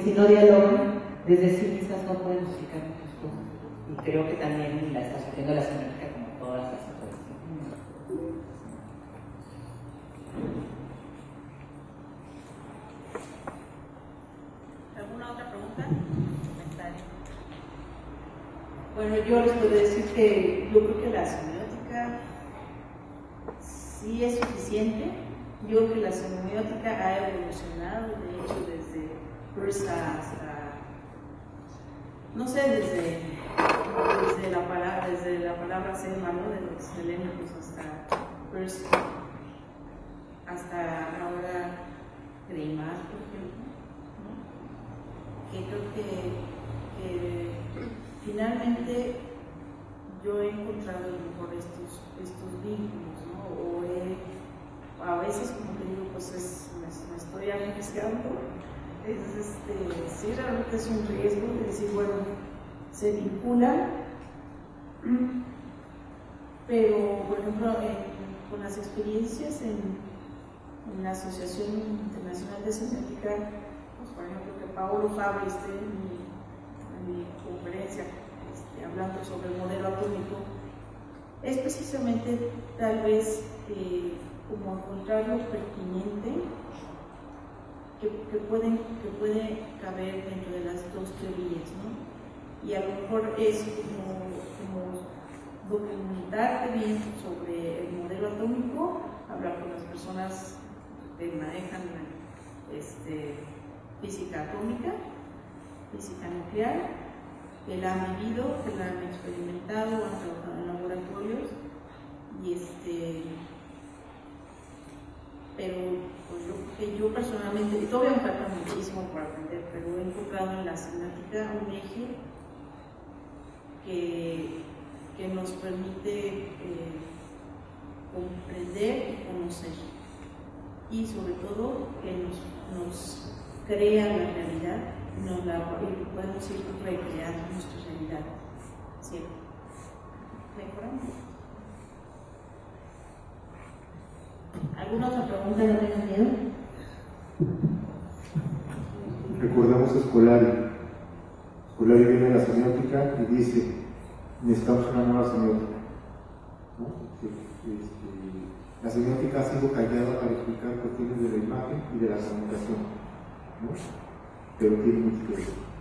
si no dialogan, desde sí mismas no pueden explicar muchas cosas. Y creo que también la está sufriendo la semiótica como todas las otras. ¿Alguna otra pregunta? ¿Comentario? Bueno, yo les puedo decir que yo creo que la semiótica sí es suficiente. Yo creo que la semiótica ha evolucionado, de hecho, desde Peirce hasta, no sé, desde la palabra Selma, ¿no? De los helénicos hasta Peirce, hasta ahora Greimas, por ejemplo, ¿no? Que creo que finalmente yo he encontrado a lo mejor estos vínculos, ¿no? A veces, como te digo, pues me estoy arriesgando. Sí, realmente es un riesgo de decir, bueno, se vinculan, pero por ejemplo, con las experiencias en la Asociación Internacional de Semiótica, pues, por ejemplo, que Paolo Fabri esté en mi conferencia hablando sobre el modelo atómico, es precisamente tal vez como encontrar lo pertinente que puede caber dentro de las dos teorías, ¿no? Y a lo mejor es como documentarte bien sobre el modelo atómico, hablar con las personas que manejan física atómica, física nuclear, que la han vivido, que la han experimentado, han trabajado en laboratorios, y pero pues, yo personalmente, y todavía me falta muchísimo por aprender, pero he enfocado en la semiótica un eje que nos permite comprender y conocer, y sobre todo que nos crea la realidad y podemos ir recreando nuestra realidad siempre mejorando. ¿Alguna otra pregunta? ¿No tengan miedo? Recordemos a Scolari. Scolari viene de la semiótica y dice: necesitamos una nueva semiótica, ¿no? La semiótica ha sido callada para explicar cuestiones de la imagen y de la comunicación, ¿no? Pero tiene mucho que ver.